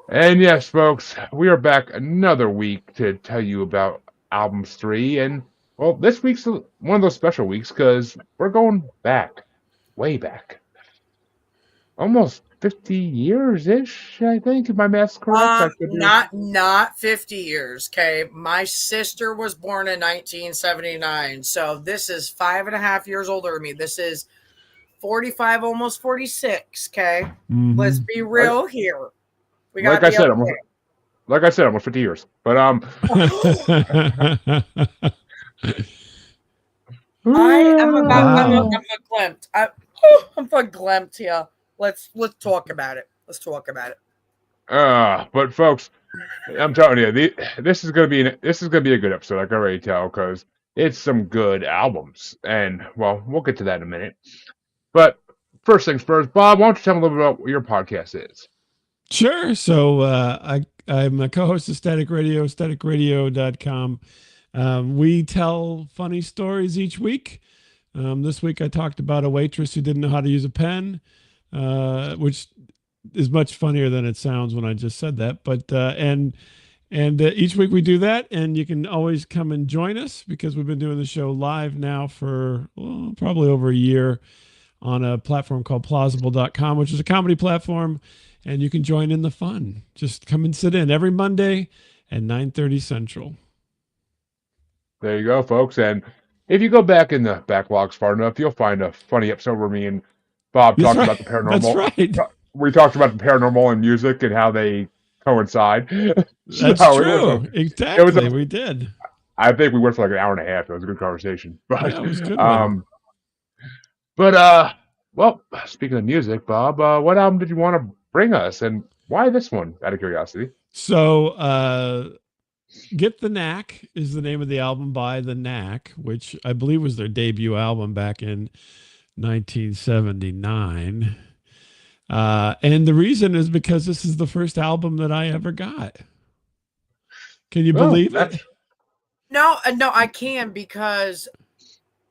And yes, folks, we are back another week to tell you about albums three. And well, this week's one of those special weeks because we're going back, way back, almost 50 years ish. I think, if my math's correct. I could be. Not 50 years. Okay. My sister was born in 1979. So this is 5.5 years older than me. This is 45, almost 46. Okay. Let's Mm-hmm. be Like, real here. We like gotta I be said, okay. almost 50 years. But I am about Wow. I'm verklempt. I'm verklempt here. Let's talk about it. Let's talk about it. but folks, I'm telling you, this is gonna be a good episode. I can already tell because it's some good albums, and well, we'll get to that in a minute. But first things first, Bob, why don't you tell me a little bit about what your podcast is? Sure. So I'm a co-host of Static Radio, staticradio.com. We tell funny stories each week. This week I talked about a waitress who didn't know how to use a pen, which is much funnier than it sounds when I just said that. But and each week we do that, and you can always come and join us because we've been doing the show live now for probably over a year on a platform called plausible.com, which is a comedy platform, and you can join in the fun. Just come and sit in every Monday at 9:30 Central. There you go, folks. And if you go back in the backlogs far enough, you'll find a funny episode where me and Bob That's talked right. about the That's paranormal. right. We talked about the paranormal and music and how they coincide. So That's it true. was Exactly. a, We did. I think we went for like an hour and a half. It was a good conversation. Yeah, it was a good one. Um, but well, speaking of music, Bob, what album did you want to bring us, and why this one? Out of curiosity. So, Get the Knack is the name of the album by The Knack, which I believe was their debut album back in 1979. And the reason is because this is the first album that I ever got. Can you Oh, believe it? No, I can because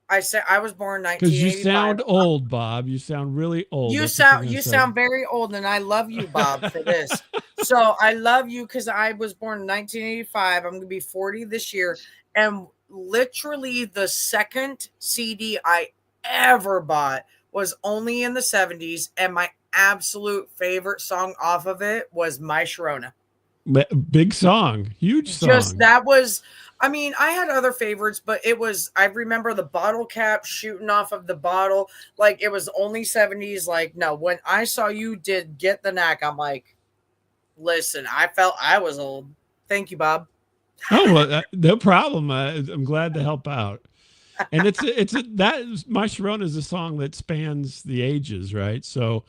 I said I was born Because you 1985. sound old, Bob. You sound really old. You That's what they're sound going to you say. sound very old, and I love you, Bob, for this. So I love you because I was born in 1985. I'm gonna be 40 this year, and literally the second CD I ever bought was only in the 70s, and my absolute favorite song off of it was My Sharona. Big song, huge Just song. that was, I mean, I had other favorites, but it was, I remember the bottle cap shooting off of the bottle. Like it was only 70s. Like, no, when I saw you did Get the Knack, I'm like, listen, I felt I was old. Thank you, Bob. Oh, well, no problem. I'm glad to help out. And My Sharona is a song that spans the ages, right? So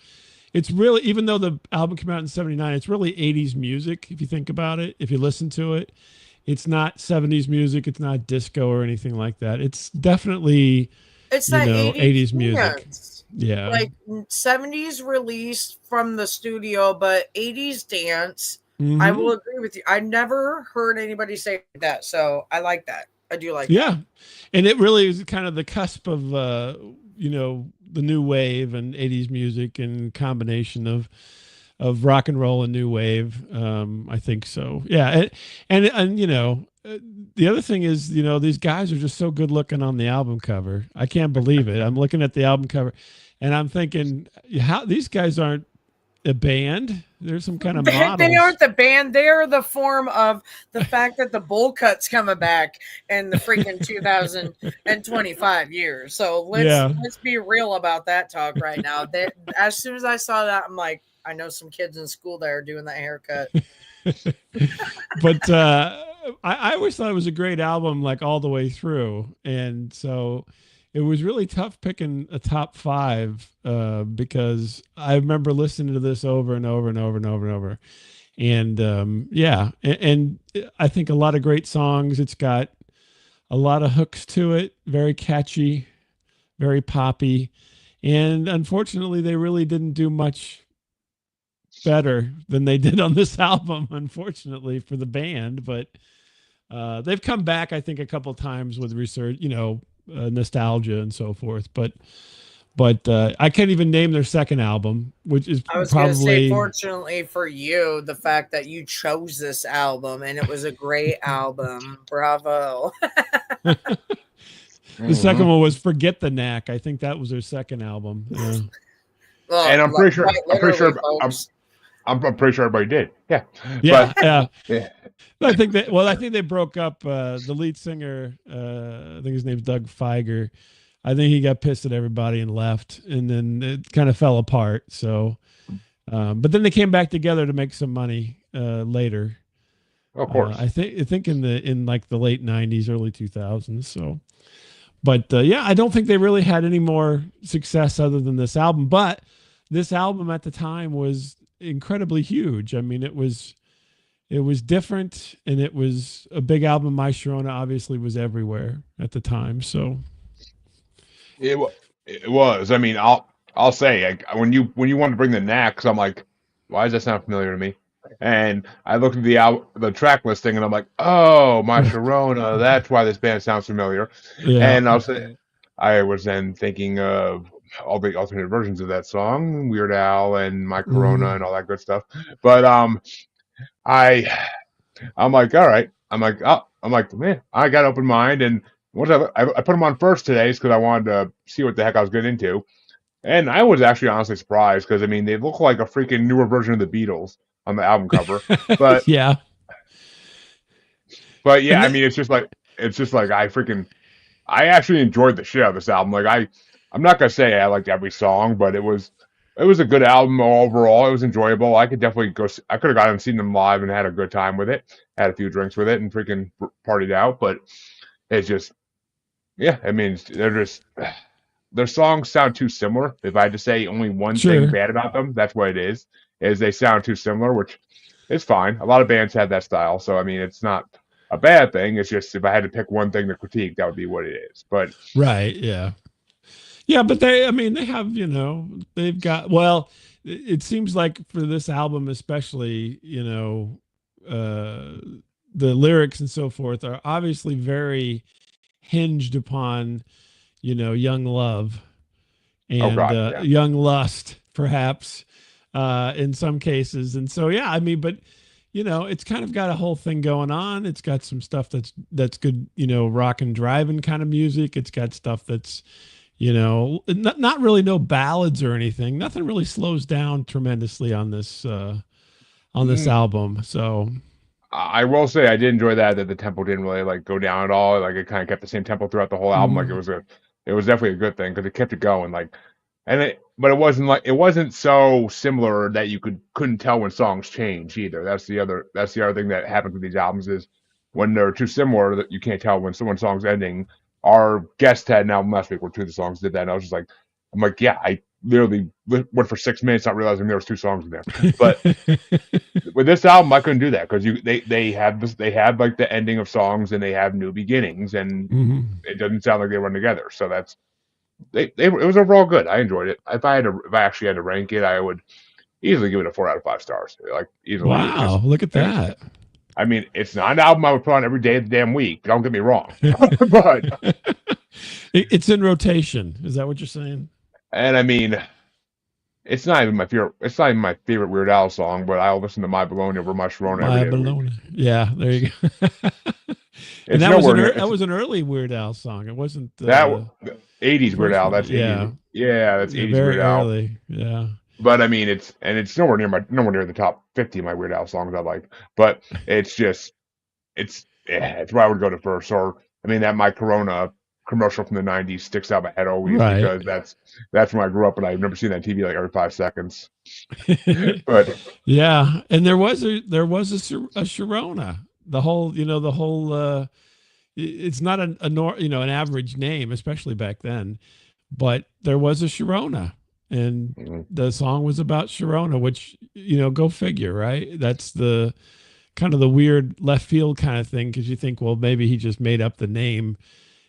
it's really, even though the album came out in 79, it's really 80s music. If you think about it, if you listen to it, it's not 70s music. It's not disco or anything like that. It's definitely, It's that 80s 80s music. dance. Yeah. Like 70s release from the studio, but 80s dance. I Hmm. will agree with you. I never heard anybody say that. So I like that. I do like that. Yeah. And it really is kind of the cusp of, the new wave and 80s music and combination of rock and roll and new wave. I think so. Yeah. And the other thing is, these guys are just so good looking on the album cover. I can't believe it. I'm looking at the album cover and I'm thinking, how these guys aren't a band. They're some kind of They models. aren't the band. They are the form of the fact that the bowl cut's coming back in the freaking 2025 years. So Yeah. let's be real about that talk right now. That as soon as I saw that, I'm like, I know some kids in school that are doing that haircut. But I always thought it was a great album, like all the way through, and so it was really tough picking a top five because I remember listening to this over and over and over and over and over, and yeah, and I think a lot of great songs. It's got a lot of hooks to it, very catchy, very poppy, and unfortunately, they really didn't do much better than they did on this album, unfortunately for the band. But they've come back, I think, a couple times with research, nostalgia and so forth. But But I can't even name their second album, which is I was gonna say, probably fortunately for you, the fact that you chose this album and it was a great album. Bravo. the second Mhm. one was Forget the Knack. I think that was their second album. Yeah. Well, And I'm pretty sure, quite literally, folks. I'm pretty sure everybody did. Yeah, Yeah, but yeah. yeah. I think they broke up. The lead singer, I think his name's Doug Feiger. I think he got pissed at everybody and left, and then it kind of fell apart. So, but then they came back together to make some money later. Of course. I think in like the late '90s, early 2000s. So, but yeah, I don't think they really had any more success other than this album. But this album at the time was incredibly huge. I mean, it was different, and it was a big album. My Sharona obviously was everywhere at the time. So It was. I mean, I'll say like, when you wanted to bring the Knack, I'm like, why does that sound familiar to me? And I looked at the track listing, and I'm like, oh, my Sharona. That's why this band sounds familiar. yeah. And I was then thinking of all the alternate versions of that song, Weird Al and My Corona Mhm. and all that good stuff. But I I'm like, all right. I'm like, man, I got an open mind, and once I put them on first today because I wanted to see what the heck I was getting into, and I was actually honestly surprised because I mean they look like a freaking newer version of the Beatles on the album cover, but Yeah. yeah, And I mean it's just like I actually enjoyed the shit out of this album. Like I'm not gonna say I liked every song, but it was a good album overall. It was enjoyable. I could definitely go. I could have gone and seen them live and had a good time with it. Had a few drinks with it and freaking partied out. But it's just, yeah. I mean, they're just their songs sound too similar. If I had to say only one thing sure. bad about them, that's what it is they sound too similar, which is fine. A lot of bands have that style, so I mean, it's not a bad thing. It's just if I had to pick one thing to critique, that would be what it is. But Right. Yeah. Yeah, but I mean, they have, they've got, well, it seems like for this album, especially, uh, the lyrics and so forth are obviously very hinged upon, young love oh and god, yeah. young lust, perhaps, in some cases. And so, yeah, I mean, but, it's kind of got a whole thing going on. It's got some stuff that's good, rock and driving kind of music. It's got stuff that's, not really no ballads or anything. Nothing really slows down tremendously on this Mm, album. So I will say I did enjoy that the tempo didn't really like go down at all. Like it kind of kept the same tempo throughout the whole album. Like mhm. it was definitely a good thing because it kept it going. Like but it wasn't so similar that you couldn't tell when songs change either. That's the other thing that happens with these albums is when they're too similar that you can't tell when someone's song's ending. Our guest had an album last week where two of the songs did that, and I was just like, I'm like, yeah, I literally went for 6 minutes not realizing there was two songs in there, but with this album, I couldn't do that because they have like the ending of songs and they have new beginnings, and Mhm. it doesn't sound like they run together. So that's it was overall good. I enjoyed it. If I actually had to rank it, I would easily give it a 4 out of 5 stars. Like easily, it's Wow, just look at that. I mean, it's not an album I would put on every day of the damn week. Don't get me wrong, but It's in rotation. Is that what you're saying? and I mean. It's not even my favorite. It's not even my favorite Weird Al song, but I'll listen to My Bologna over My Sharona every My day of the week. baloney. Yeah, there you go. And It's nowhere near. that It's was an early Weird Al song. It wasn't that the 80s Weird first Al. one. That's 80s. Yeah, Yeah, that's 80s very Weird Al. early. Yeah. But I mean, it's nowhere near the top 50 of my Weird Al songs I like. But it's just it's where I would go to first. Or I mean, that My Corona commercial from the 90s sticks out my head always Right. because that's when I grew up and I remember seeing that TV like every 5 seconds. But Yeah, and there was a Sharona. The whole, it's not an average name, especially back then, but there was a Sharona, and mm, the song was about Sharona, which, go figure, right? That's the kind of the weird left field kind of thing because you think, well, maybe he just made up the name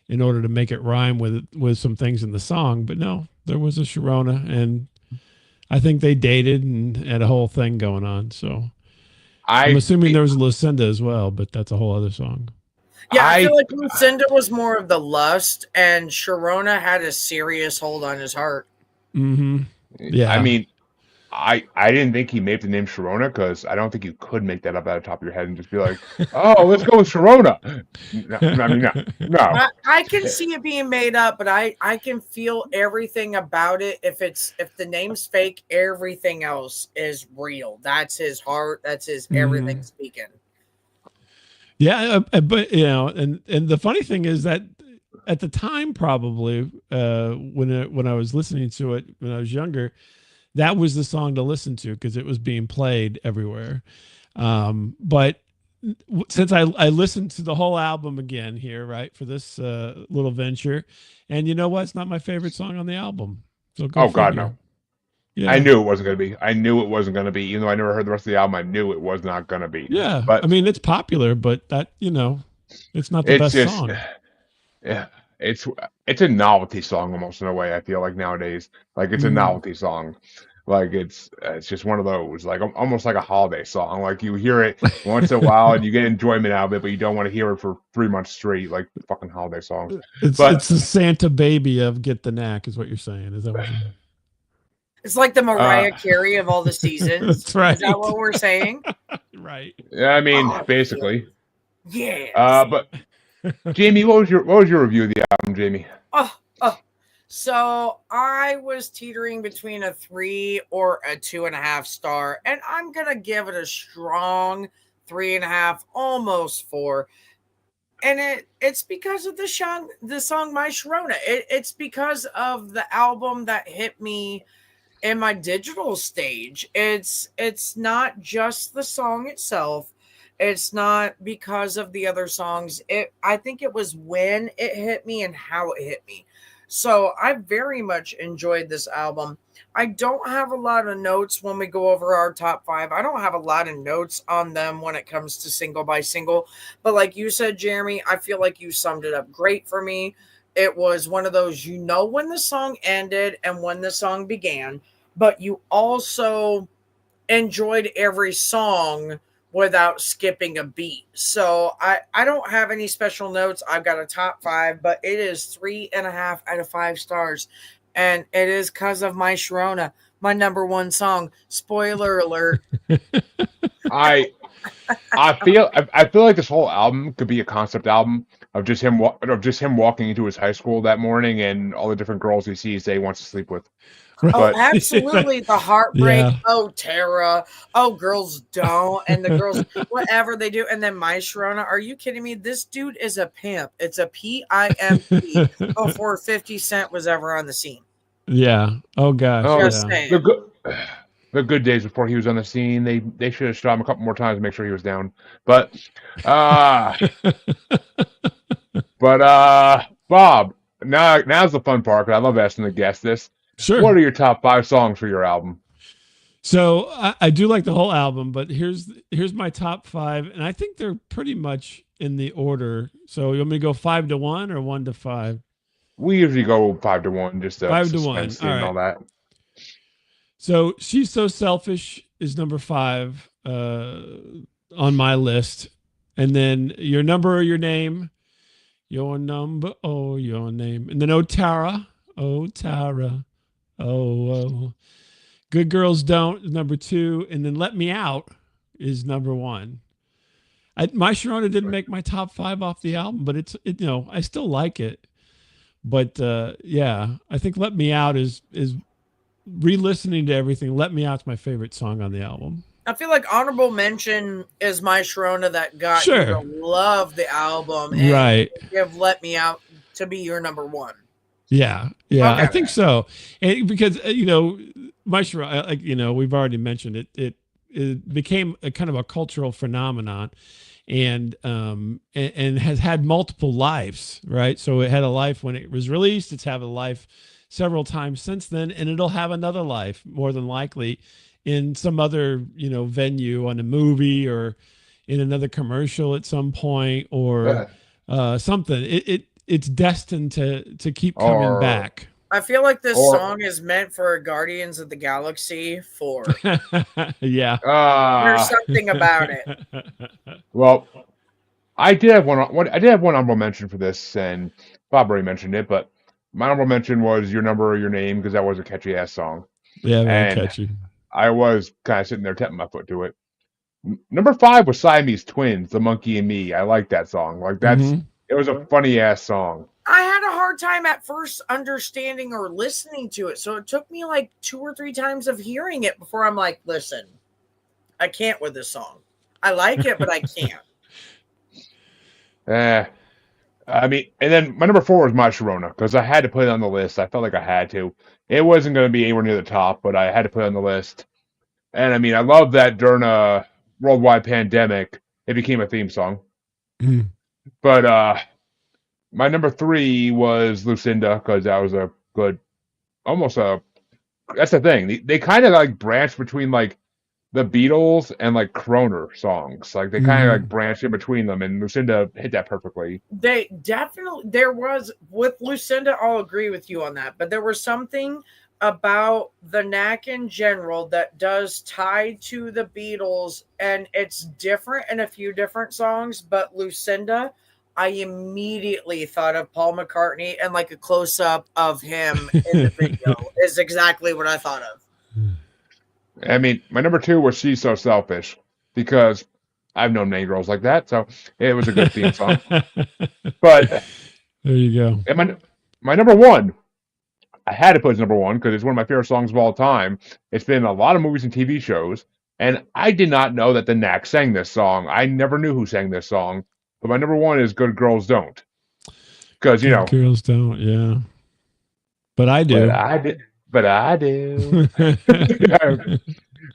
in order to make it rhyme with some things in the song, but no, there was a Sharona, and I think they dated and had a whole thing going on. So I'm I assuming there was a Lucinda as well, but that's a whole other song. Yeah, I feel I like Lucinda was more of the lust, and Sharona had a serious hold on his heart. Mm-hmm. Yeah. I mean, I didn't think he made the name Sharona because I don't think you could make that up out of the top of your head and just be like, oh, let's go with Sharona. No, I mean, no. I can see it being made up, but I can feel everything about it. If the name's fake, everything else is real. That's his heart. That's his everything speaking. Yeah, but and the funny thing is that at the time, probably when I was listening to it when I was younger, that was the song to listen to because it was being played everywhere. But since I listened to the whole album again here, right, for this little venture, and you know what? It's not my favorite song on the album. So go figure. God, no. Yeah. I knew it wasn't going to be. I knew it wasn't going to be. Even though I never heard the rest of the album, I knew it was not going to be. Yeah. But I mean, it's popular, but that, it's not the best song. Yeah. It's a novelty song almost in a way, I feel like nowadays. Like it's a novelty song. Like it's just one of those, like almost like a holiday song. Like you hear it once in a while and you get enjoyment out of it, but you don't want to hear it for 3 months straight, like fucking holiday songs. It's the Santa baby of Get the Knack, is what you're saying. Is that what you're saying? It's like the Mariah Carey of all the seasons. That's right. Is that what we're saying? Right. Yeah, I mean, basically. Yeah. But Jamie, what was your review of the album, Jamie? So I was teetering between a 3 or a 2.5 star, and I'm gonna give it a strong 3.5, almost 4. And it's because of the song My Sharona. It's because of the album that hit me in my digital stage. It's not just the song itself. It's not because of the other songs. I think it was when it hit me and how it hit me. So I very much enjoyed this album. I don't have a lot of notes when we go over our top 5. I don't have a lot of notes on them when it comes to single by single. But like you said, Jeremy, I feel like you summed it up great for me. It was one of those, when the song ended and when the song began, but you also enjoyed every song without skipping a beat. So I don't have any special notes. I've got a top 5, but it is 3.5 out of 5 stars. And it is because of My Sharona, my number 1 song. Spoiler alert. I feel like this whole album could be a concept album of just him walking into his high school that morning and all the different girls he sees that he wants to sleep with. Oh, absolutely. The heartbreak. Yeah. Oh, Tara. Oh, girls don't. And the girls, whatever they do. And then My Sharona. Are you kidding me? This dude is a pimp. It's a PIMP before 50 Cent was ever on the scene. Yeah. Oh, gosh. Oh, just saying. The good days before he was on the scene, they should have shot him a couple more times to make sure he was down. But, Bob, now's the fun part, because I love asking the guests this. Sure. What are your top 5 songs for your album? So I do like the whole album, but here's my top 5, and I think they're pretty much in the order. So you want me to go 5 to 1 or 1 to 5? We usually go 5 to 1, just 5 to 1, all that. So She's So Selfish is number 5 on my list, and then Your Number or Your Name, Your Number or Your Name, and then Oh Tara. Oh, Good Girls Don't is number 2, and then Let Me Out is number 1. My Sharona didn't make my top 5 off the album, but I still like it. But yeah, I think Let Me Out is re-listening to everything. Let Me Out's my favorite song on the album. I feel like honorable mention is My Sharona that got you to love the album, and right? Give Let Me Out to be your number 1. Yeah, okay. I think so, and because My Sharona, we've already mentioned it. It became a kind of a cultural phenomenon, and has had multiple lives, right? So it had a life when it was released. It's had a life several times since then, and it'll have another life more than likely in some other venue, on a movie or in another commercial at some point, or something. It's destined to keep coming back. I feel like this song is meant for Guardians of the Galaxy 4. Yeah. There's something about it. Well, I did have one honorable mention for this, and Bob already mentioned it, but my honorable mention was Your Number or Your Name, because that was a catchy ass song. Yeah, very And catchy. I was kind of sitting there tapping my foot to it. Number 5 was Siamese Twins, The Monkey and Me. I like that song. Like it was a funny ass song. I had a hard time at first understanding or listening to it. So it took me like 2 or 3 times of hearing it before I'm like, listen, I can't with this song. I like it, but I can't. I mean, and then my number 4 was My Sharona, because I had to put it on the list. I felt like I had to. It wasn't going to be anywhere near the top, but I had to put it on the list. And I mean, I love that during a worldwide pandemic, it became a theme song. Mm. But my number 3 was Lucinda, because that was a good, that's the thing. They kind of like branched between like the Beatles and like Croner songs. Like they kind of like branched in between them, and Lucinda hit that perfectly. They definitely, there was, with Lucinda, I'll agree with you on that, but there was something about the Knack in general that does tie to the Beatles, and it's different in a few different songs, but Lucinda, I immediately thought of Paul McCartney, and like a close-up of him in the video is exactly what I thought of. I mean, my number 2 was She's So Selfish, because I've known many girls like that, so it was a good theme song. But there you go. And my number 1, I had to put as number 1 because it's one of my favorite songs of all time. It's been in a lot of movies and TV shows, and I did not know that the Knack sang this song. I never knew who sang this song, but my number 1 is Good Girls Don't. Because, Good girls don't, yeah. But I do. But I do.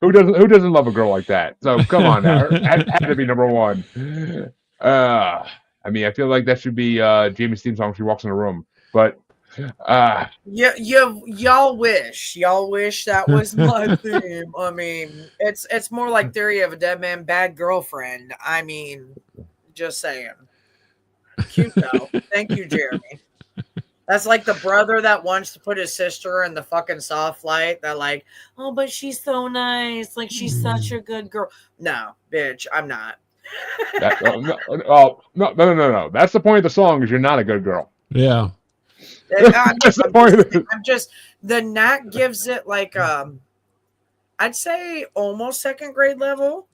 Who doesn't love a girl like that? So come on now. It had to be number 1. I mean, I feel like that should be Jamie's theme song when she walks in a room. But y'all wish that was my theme. I mean, it's more like Theory of a Dead Man, Bad Girlfriend. I mean, just saying. Cute though. Thank you, Jeremy. That's like the brother that wants to put his sister in the fucking soft light. That like, oh, but she's so nice. Like, she's such a good girl. No, bitch, I'm not. No. That's the point of the song, is you're not a good girl. Yeah. I'm just, the Knack gives it like, I'd say almost second grade level.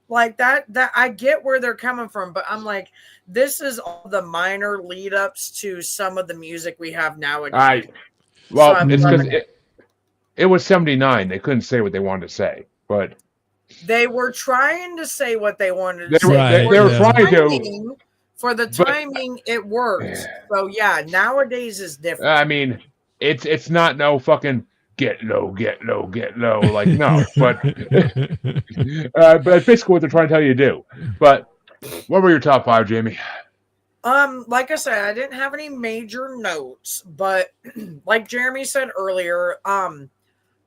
Like that I get where they're coming from, but I'm like, this is all the minor lead ups to some of the music we have nowadays. Well, so it's because it was 79. They couldn't say what they wanted to say, but they were trying to say what they wanted to say. They were trying to. For the timing, it worked. So yeah, nowadays is different. I mean, it's not no fucking get low, like no, but but basically what they're trying to tell you to do. But what were your top 5, Jamie? Like I said, I didn't have any major notes, but like Jeremy said earlier,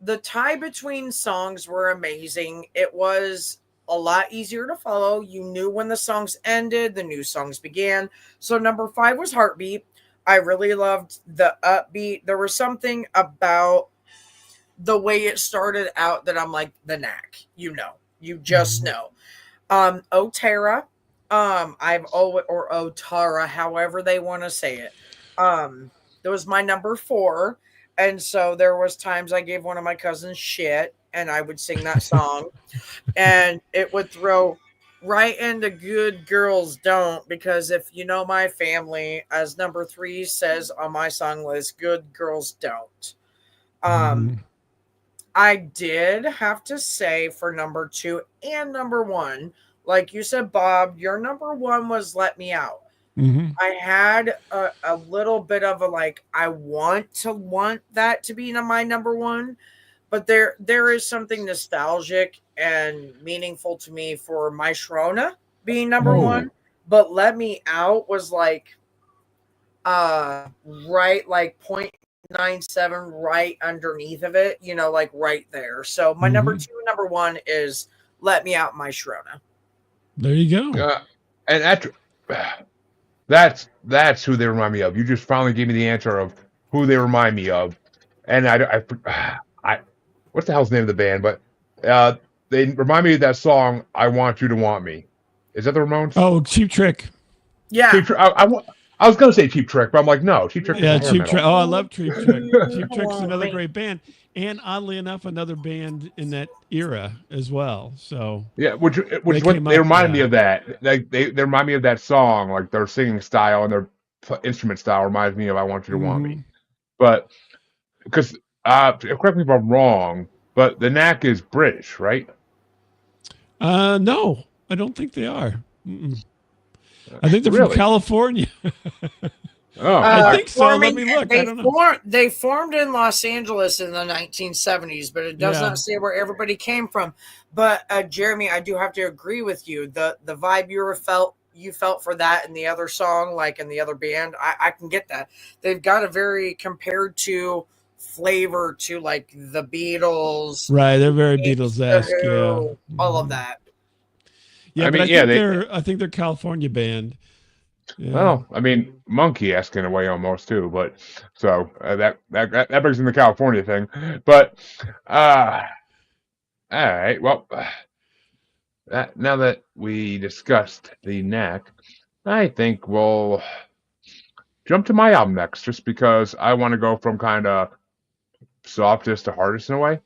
the tie between songs were amazing. It was a lot easier to follow. You knew when the songs ended, the new songs began. So number 5 was Heartbeat. I really loved the upbeat. There was something about the way it started out that I'm like, the Knack, you just know. O Tara, or O Tara, however they want to say it. That was my number 4. And so there was times I gave one of my cousins shit and I would sing that song and it would throw right into Good Girls Don't, because if you know my family, as number 3 says on my song list, Good Girls Don't. I did have to say for number 2 and number 1, like you said, Bob, your number 1 was Let Me Out. I had a little bit of a like, I want that to be my number 1, but there is something nostalgic and meaningful to me for My Sharona being number 1, but Let Me Out was like right like 0.97 right underneath of it, like right there. So my number 2 and number 1 is Let Me Out, My Sharona. There you go. And that's who they remind me of. You just finally gave me the answer of who they remind me of. And I what's the hell's the name of the band? But they remind me of that song, I Want You to Want Me. Is that the Ramones? Oh, Cheap Trick. Yeah. Cheap Trick. I was gonna say Cheap Trick, but I'm like, no, Cheap Trick is Yeah, hair Cheap Trick. metal. Oh, I love Cheap Trick. Cheap Trick's Want another me. great band, and oddly enough, another band in that era as well. So Yeah, which they is what came they up. remind me Yeah. of that. Like they remind me of that song, like their singing style and their instrument style reminds me of "I Want You to Want Me." Hmm. But because correct me if I'm wrong, but the Knack is British, right? No, I don't think they are. Mm-mm. I think they're from Really? California. Oh, I think so. Let Forming me look. I don't know. they formed in Los Angeles in the 1970s, but it does Yeah. not say where everybody came from. But Jeremy, I do have to agree with you. The vibe you felt for that and the other song, like in the other band, I can get that. They've got a very compared to flavor to like the Beatles, Right. They're very the Beatles-esque. Yeah. Who, all of Hmm. that. Yeah, I but mean, yeah, I think they're California band. Yeah. well, I mean, monkey-esque in a way almost too, but so that brings in the California thing. But uh, all right, well, now that we discussed the Knack, I think we'll jump to my album next, just because I want to go from kind of softest to hardest in a way. I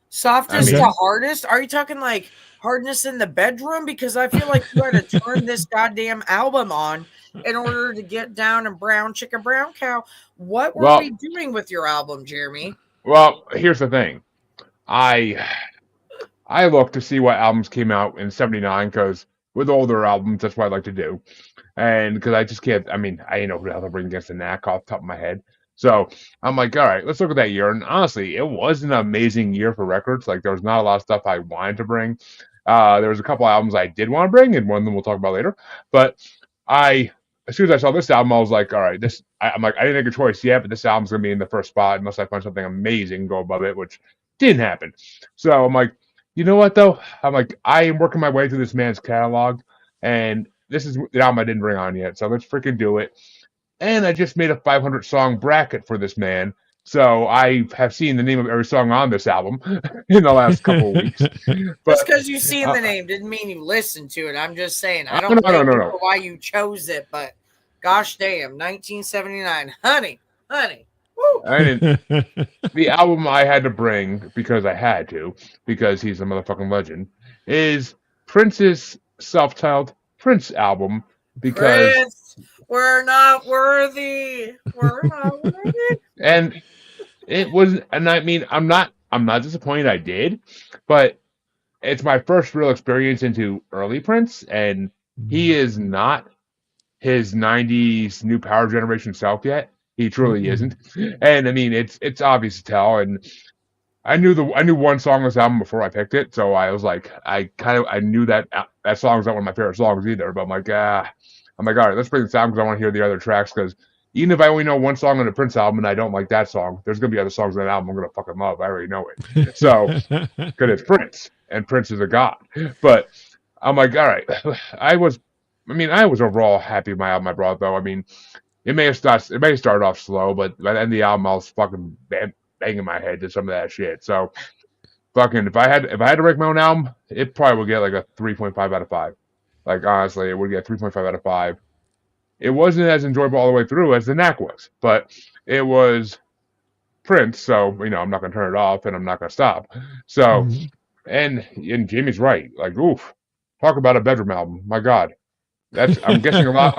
Softest to Okay. mean, hardest? Are you talking like hardness in the bedroom? Because I feel like you had to turn this goddamn album on in order to get down and brown chicken brown cow. What were we well, doing with your album, Jeremy? here's the thing. I I look to see what albums came out in '79 because with older albums, that's what I like to do. And because I just can't, I mean, I ain't know who the hell to bring against the Knack off the top of my head. So I'm like, all right, let's look at that year. And honestly, it was an amazing year for records. Like, there was not a lot of stuff I wanted to bring. There was a couple albums I did want to bring, and one of them we'll talk about later. But I, as soon as I saw this album, I was like, all right, I'm like, I didn't make a choice yet, but this album's gonna be in the first spot unless I find something amazing go above it, which didn't happen. So I'm like, you know what though? I'm like, I am working my way through this man's catalog, and this is the album I didn't bring on yet. So let's freaking do it. And I just made a 500 song bracket for this man. So I have seen the name of every song on this album in the last couple of weeks. Just But because you seen uh, the name didn't mean you listened to it. I'm just saying. I no, don't no, blame no, you no. for why you chose it, but gosh damn, 1979. Honey. Woo! I mean, the album I had to bring because I had to, because he's a motherfucking legend, is Prince's self-titled Prince album. Because Prince, we're not worthy. We're not worthy. and it was, and I mean, I'm not disappointed I did, but it's my first real experience into early Prince, and he is not his '90s new power generation self yet. He truly isn't, and I mean, it's obvious to tell. And I knew one song on this album before I picked it, so I was like, I knew that song's not one of my favorite songs either. But I'm like, all right, let's bring this album because I want to hear the other tracks. Because even if I only know one song on the Prince album and I don't like that song, there's gonna be other songs on that album I'm gonna fucking love. I already know it. So because it's Prince and Prince is a god. But I'm like, all right, I was overall happy with my album I brought though. I mean, it may start off slow, but by the end of the album, I was fucking banging my head to some of that shit. So fucking if I had to rank my own album, it probably would get like a 3.5 out of 5. Like honestly, it would get 3.5 out of 5. It wasn't as enjoyable all the way through as the Knack was, but it was Prince, so I'm not gonna turn it off and I'm not gonna stop. So and Jamie's right. Like oof, talk about a bedroom album. My God. I'm guessing a lot.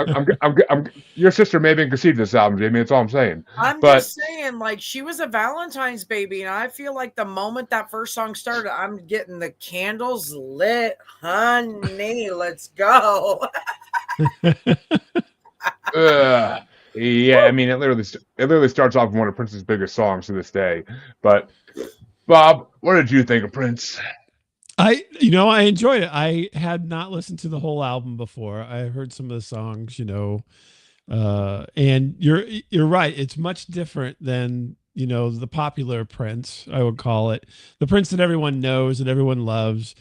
Your sister may have been conceived this album, Jamie. That's all I'm saying. I'm But just saying, like, she was a Valentine's baby, and I feel like the moment that first song started, I'm getting the candles lit, honey. Let's go. yeah, I mean, it literally starts off with one of Prince's biggest songs to this day. But Bob, what did you think of Prince? I enjoyed it. I had not listened to the whole album before. I heard some of the songs, and you're right. It's much different than the popular Prince. I would call it the Prince that everyone knows and everyone loves,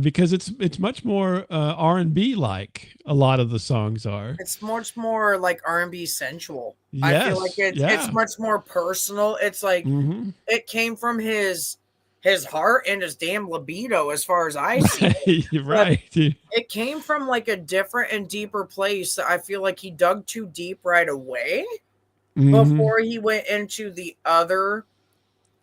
because it's much more R&B like a lot of the songs are. It's much more like R&B sensual. I feel like Yes, it's yeah. much more personal. It's like Hmm. it came from his his heart and his damn libido, as far as I see. Right. It came from like a different and deeper place that I feel like he dug too deep right away before he went into the other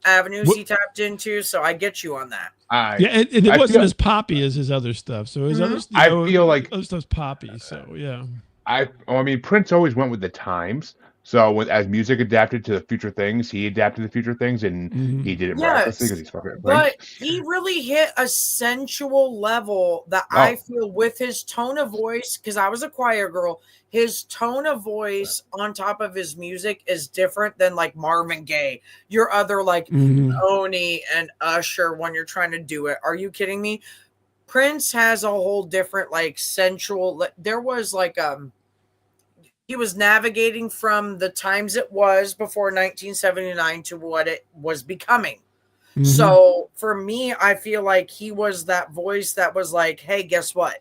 avenues he tapped into. So I get you on that. It wasn't as poppy as his other stuff. So his other, I feel like other stuff's poppy. So yeah. I mean, Prince always went with the times. So as music adapted to the future things, he adapted to future things, and he did it miraculously because he's fucking Prince. But he really hit a sensual level that I feel with his tone of voice, because I was a choir girl, his tone of voice on top of his music is different than like Marvin Gaye, your other like Oni and Usher when you're trying to do it. Are you kidding me? Prince has a whole different like sensual, there was like he was navigating from the times it was before 1979 to what it was becoming. So for me, I feel like he was that voice that was like, hey, guess what?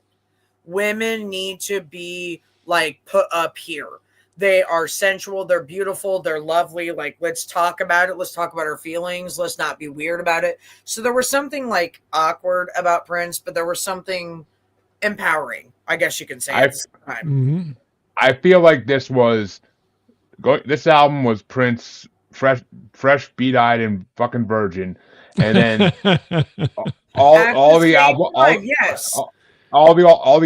Women need to be like put up here. They are sensual. They're beautiful. They're lovely. Like, let's talk about it. Let's talk about our feelings. Let's not be weird about it. So there was something like awkward about Prince, but there was something empowering, I guess you can say at the same time. I feel like this album was Prince fresh, beat-eyed, and fucking virgin, and then all the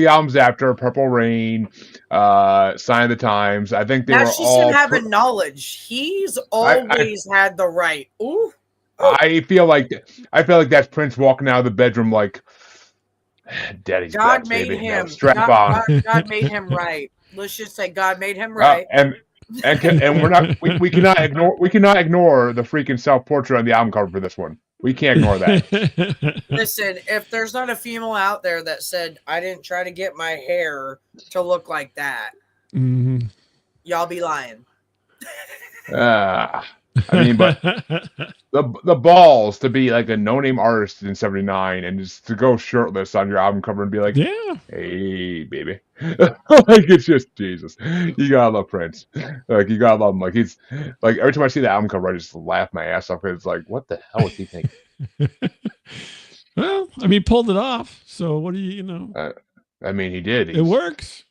albums after Purple Rain, Sign of the Times. I think that's just him having knowledge. He's always had the right. Ooh. I feel like that's Prince walking out of the bedroom like, Daddy's God back, made baby. him. Strap on. God made him right. Let's just say God made him right. And we're not we cannot ignore the freaking self-portrait on the album cover for this one. We can't ignore that. Listen, if there's not a female out there that said I didn't try to get my hair to look like that, y'all be lying. I mean, but the balls to be like a no-name artist in '79 and just to go shirtless on your album cover and be like, hey, baby. Like, it's just Jesus. You gotta love Prince. Like, you gotta love him. Like, he's like, every time I see the album cover, I just laugh my ass off. It's like, what the hell was he thinking? Well, I mean, pulled it off. So what do you know? I mean, he did. It works.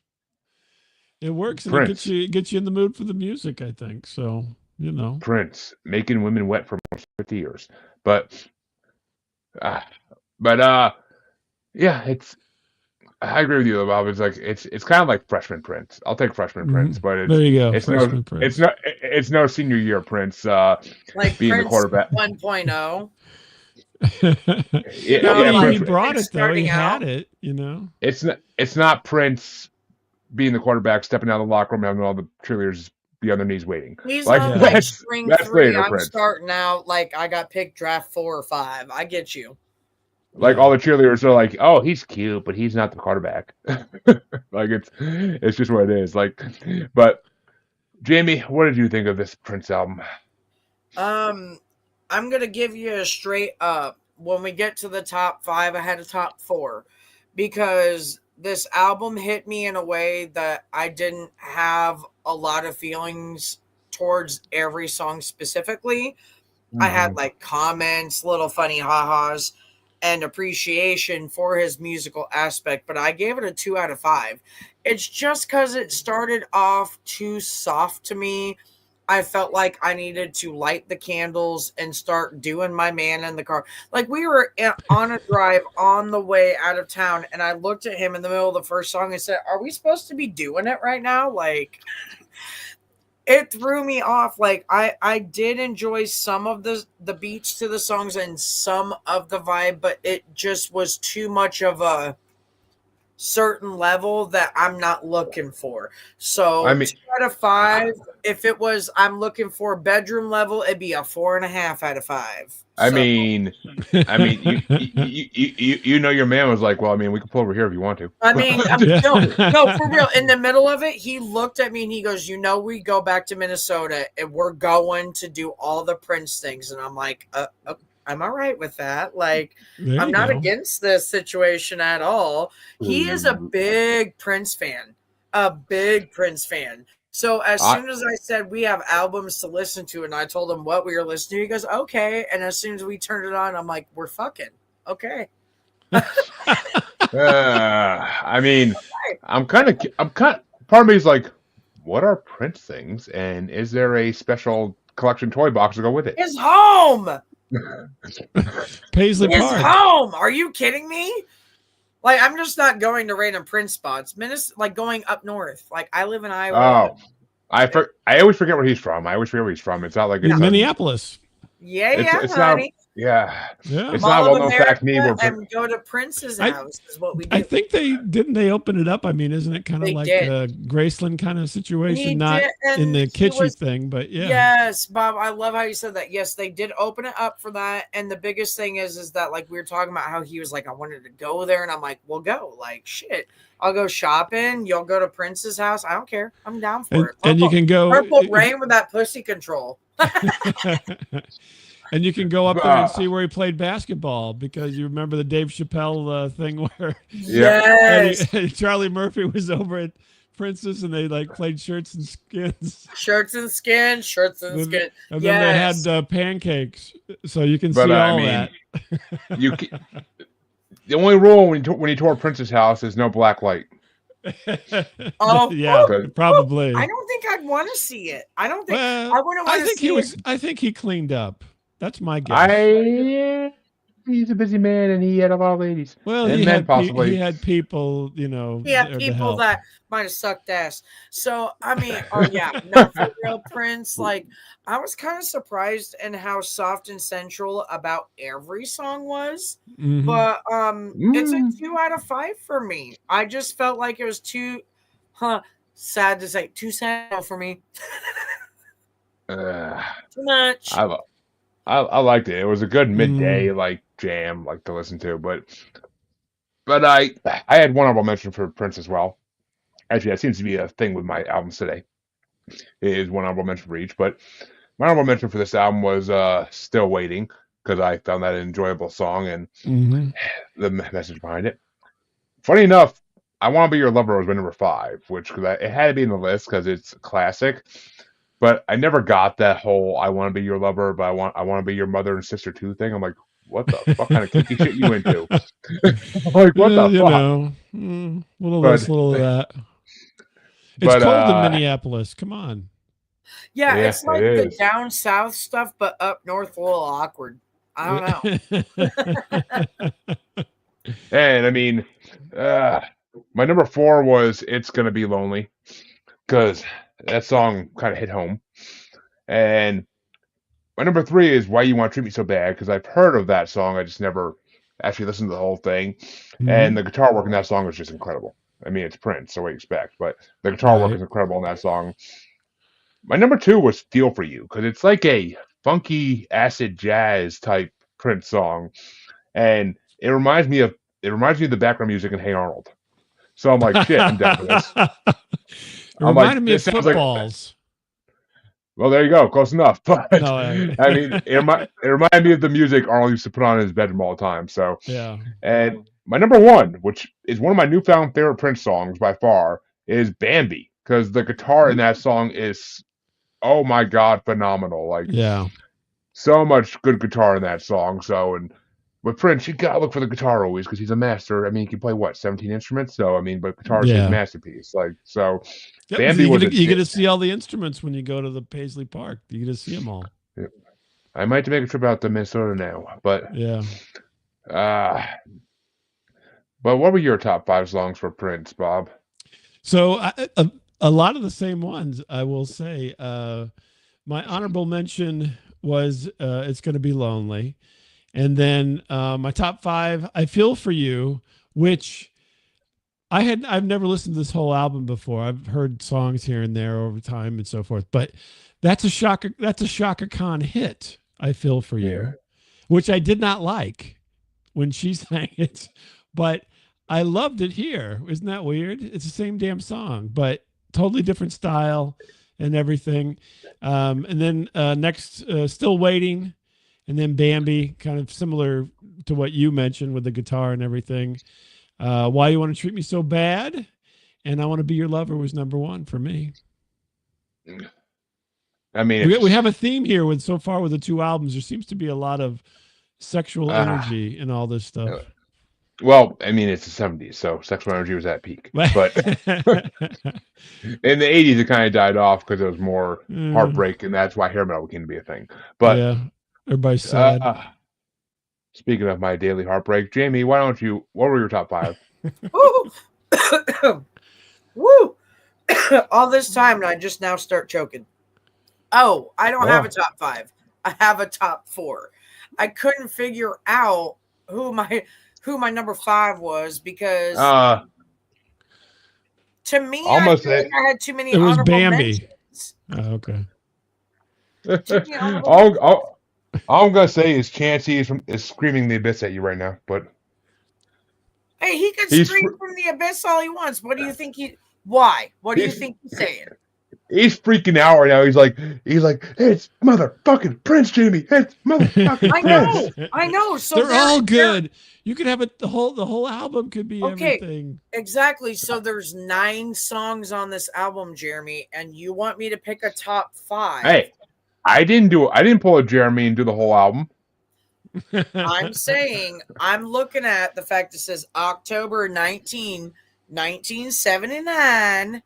It works, and it gets you in the mood for the music, I think. So, Prince making women wet for almost 50 years. But yeah, I agree with you, Bob. It's like it's kind of like freshman Prince. I'll take freshman Prince, but there you go. It's no senior year Prince. Like being Prince the quarterback 1.0. He brought it though. He had it. It's not Prince being the quarterback, stepping out of the locker room, having all the cheerleaders be on their knees waiting. He's on like string 3. I'm Prince. Starting out like I got picked draft 4 or 5. I get you. Like all the cheerleaders are like, oh, he's cute, but he's not the quarterback. Like it's just what it is. Like, but Jamie, what did you think of this Prince album? I'm gonna give you a straight up. When we get to the top 5, I had a top 4 because this album hit me in a way that I didn't have a lot of feelings towards every song specifically. I had like comments, little funny ha-has, and appreciation for his musical aspect, but I gave it a 2 out of 5. It's just because it started off too soft to me. I felt like I needed to light the candles and start doing my man in the car. Like we were on a drive on the way out of town, and I looked at him in the middle of the first song and said, are we supposed to be doing it right now? Like, it threw me off. Like I did enjoy some of the beats to the songs and some of the vibe, but it just was too much of a certain level that I'm not looking for. So 2 out of 5. If it was I'm looking for bedroom level, it'd be a 4.5 out of 5. I mean, you know, your man was like, well, I mean, we can pull over here if you want to. I mean, no, for real. In the middle of it, he looked at me and he goes, we go back to Minnesota and we're going to do all the Prince things. And I'm like, I'm all right with that. Like, I'm not against this situation at all. He is a big Prince fan. So as I soon as I said we have albums to listen to, and I told him what we were listening to, he goes, "Okay." And as soon as we turned it on, I'm like, "We're fucking okay." I mean, Right. I'm kind. Part of me is like, what are Prince things, and is there a special collection toy box to go with it? His home. Paisley His Park. home. Are you kidding me? Like, I'm just not going to random Prince spots. Like going up north. Like, I live in Iowa. Oh, I always forget where he's from. I always forget where he's from. It's not like In it's a. Minneapolis. Yeah, It's not. honey. Yeah, Yeah. it's not Mall a of well known fact to me America where. and go to Prince's I house is what we I do. think they open it up. I mean, isn't it kind of They like did. a Graceland kind of He situation? Not did, in and the he kitschy was. thing, but yeah. Yes, Bob. I love how you said that. Yes, they did open it up for that. And the biggest thing is that like we were talking about how he was like, I wanted to go there, and I'm like, well, go. Like shit. I'll go shopping. You'll go to Prince's house. I don't care. I'm down for it. And you can go Purple Rain with that pussy control. and you can go up there and see where he played basketball because you remember the Dave Chappelle thing where Yes. Charlie Murphy was over at Princess and they like played shirts and skins. Shirts and skin. And then they had pancakes, so you can see all that. The only rule when you tour Prince's house is no black light. Oh yeah, probably. I don't think I'd want to see it. I don't think well, I wouldn't want to see it. I think he cleaned up. That's my guess. He's a busy man, and he had a lot of ladies. Well, and he men possibly. he had people, you know. He had people that might have sucked ass. So I mean, oh yeah, no, for real, Prince. Like I was kind of surprised in how soft and sensual about every song was. Mm-hmm. But it's a 2 out of 5 for me. I just felt like it was too sad to say, too sad for me. Too much. I liked it. It was a good midday like jam like to listen to, but I had one honorable mention for Prince as well. Actually, that seems to be a thing with my albums today. It is one honorable mention for each, but my honorable mention for this album was "Still Waiting" because I found that an enjoyable song and the message behind it. Funny enough, "I Want to Be Your Lover" was my number 5, which it had to be in the list because it's a classic. But I never got that whole "I want to be your lover, but I want to be your mother and sister too" thing. I'm like, what the fuck kind of kinky shit you into? Like, what the fuck? You know, little of this, little of that. It's cold in Minneapolis. Come on. Yeah, it's like the down south stuff, but up north a little awkward. I don't know. And I mean, my number 4 was "It's Gonna Be Lonely" because that song kind of hit home. And my number 3 is "Why You Want to Treat Me So Bad" because I've heard of that song. I just never actually listened to the whole thing. And the guitar work in that song is just incredible. I mean, it's Prince, so what do you expect? But the guitar work is incredible in that song. My number 2 was "Feel For You" because it's like a funky acid jazz type Prince song. And it reminds me of the background music in Hey Arnold. So I'm like, shit, I'm down for this. It reminded me of Footballs. Well, there you go. Close enough. But no, I mean, it reminded me of the music Arnold used to put on in his bedroom all the time. So yeah. And my number 1, which is one of my newfound favorite Prince songs by far, is "Bambi" because the guitar in that song is, oh my god, phenomenal! Like, so much good guitar in that song. So, and with Prince, you gotta look for the guitar always because he's a master. I mean, he can play 17 instruments. So, I mean, but guitar is his masterpiece. Like, so. Yep, Bambi you get to see all the instruments when you go to the Paisley Park. You get to see them all. Yeah. I might make a trip out to Minnesota now, but but what were your top 5 songs for Prince, Bob? So a lot of the same ones, I will say. My honorable mention was "It's Gonna Be Lonely," and then my top 5, "I Feel For You," which. I've never listened to this whole album before. I've heard songs here and there over time and so forth, but that's a Shaka Khan hit. "I Feel For You," which I did not like when she sang it, but I loved it here. Isn't that weird? It's the same damn song, but totally different style and everything. And then next, "Still Waiting," and then "Bambi," kind of similar to what you mentioned with the guitar and everything. "Why You Want to Treat Me So Bad," and "I Want to Be Your Lover" was number 1 for me. I mean, we have a theme here with so far with the two albums. There seems to be a lot of sexual energy in all this stuff. Well, I mean, it's the 70s, so sexual energy was at peak. But in the 80s, it kind of died off because it was more heartbreak, and that's why hair metal came to be a thing. But yeah, everybody's sad. Speaking of my daily heartbreak, Jamie, why don't you? What were your top 5? Woo! All this time, and I just now start choking. Oh, I don't have a top 5. I have a top 4. I couldn't figure out who my number 5 was because to me, I feel like I had too many. It was Bambi. Mentions. Oh, okay. All I'm gonna say is Chansey is screaming the abyss at you right now. But hey, he could scream from the abyss all he wants. What do you think Why? What do you think he's saying? He's freaking out right now. He's like, it's motherfucking Prince, Jamie. It's motherfucking Prince. I know. So they're all good. You could have the whole album could be everything. Exactly. So there's 9 songs on this album, Jeremy, and you want me to pick a top 5. Hey, I didn't pull a Jeremy and do the whole album. I'm saying I'm looking at the fact that says October 1979.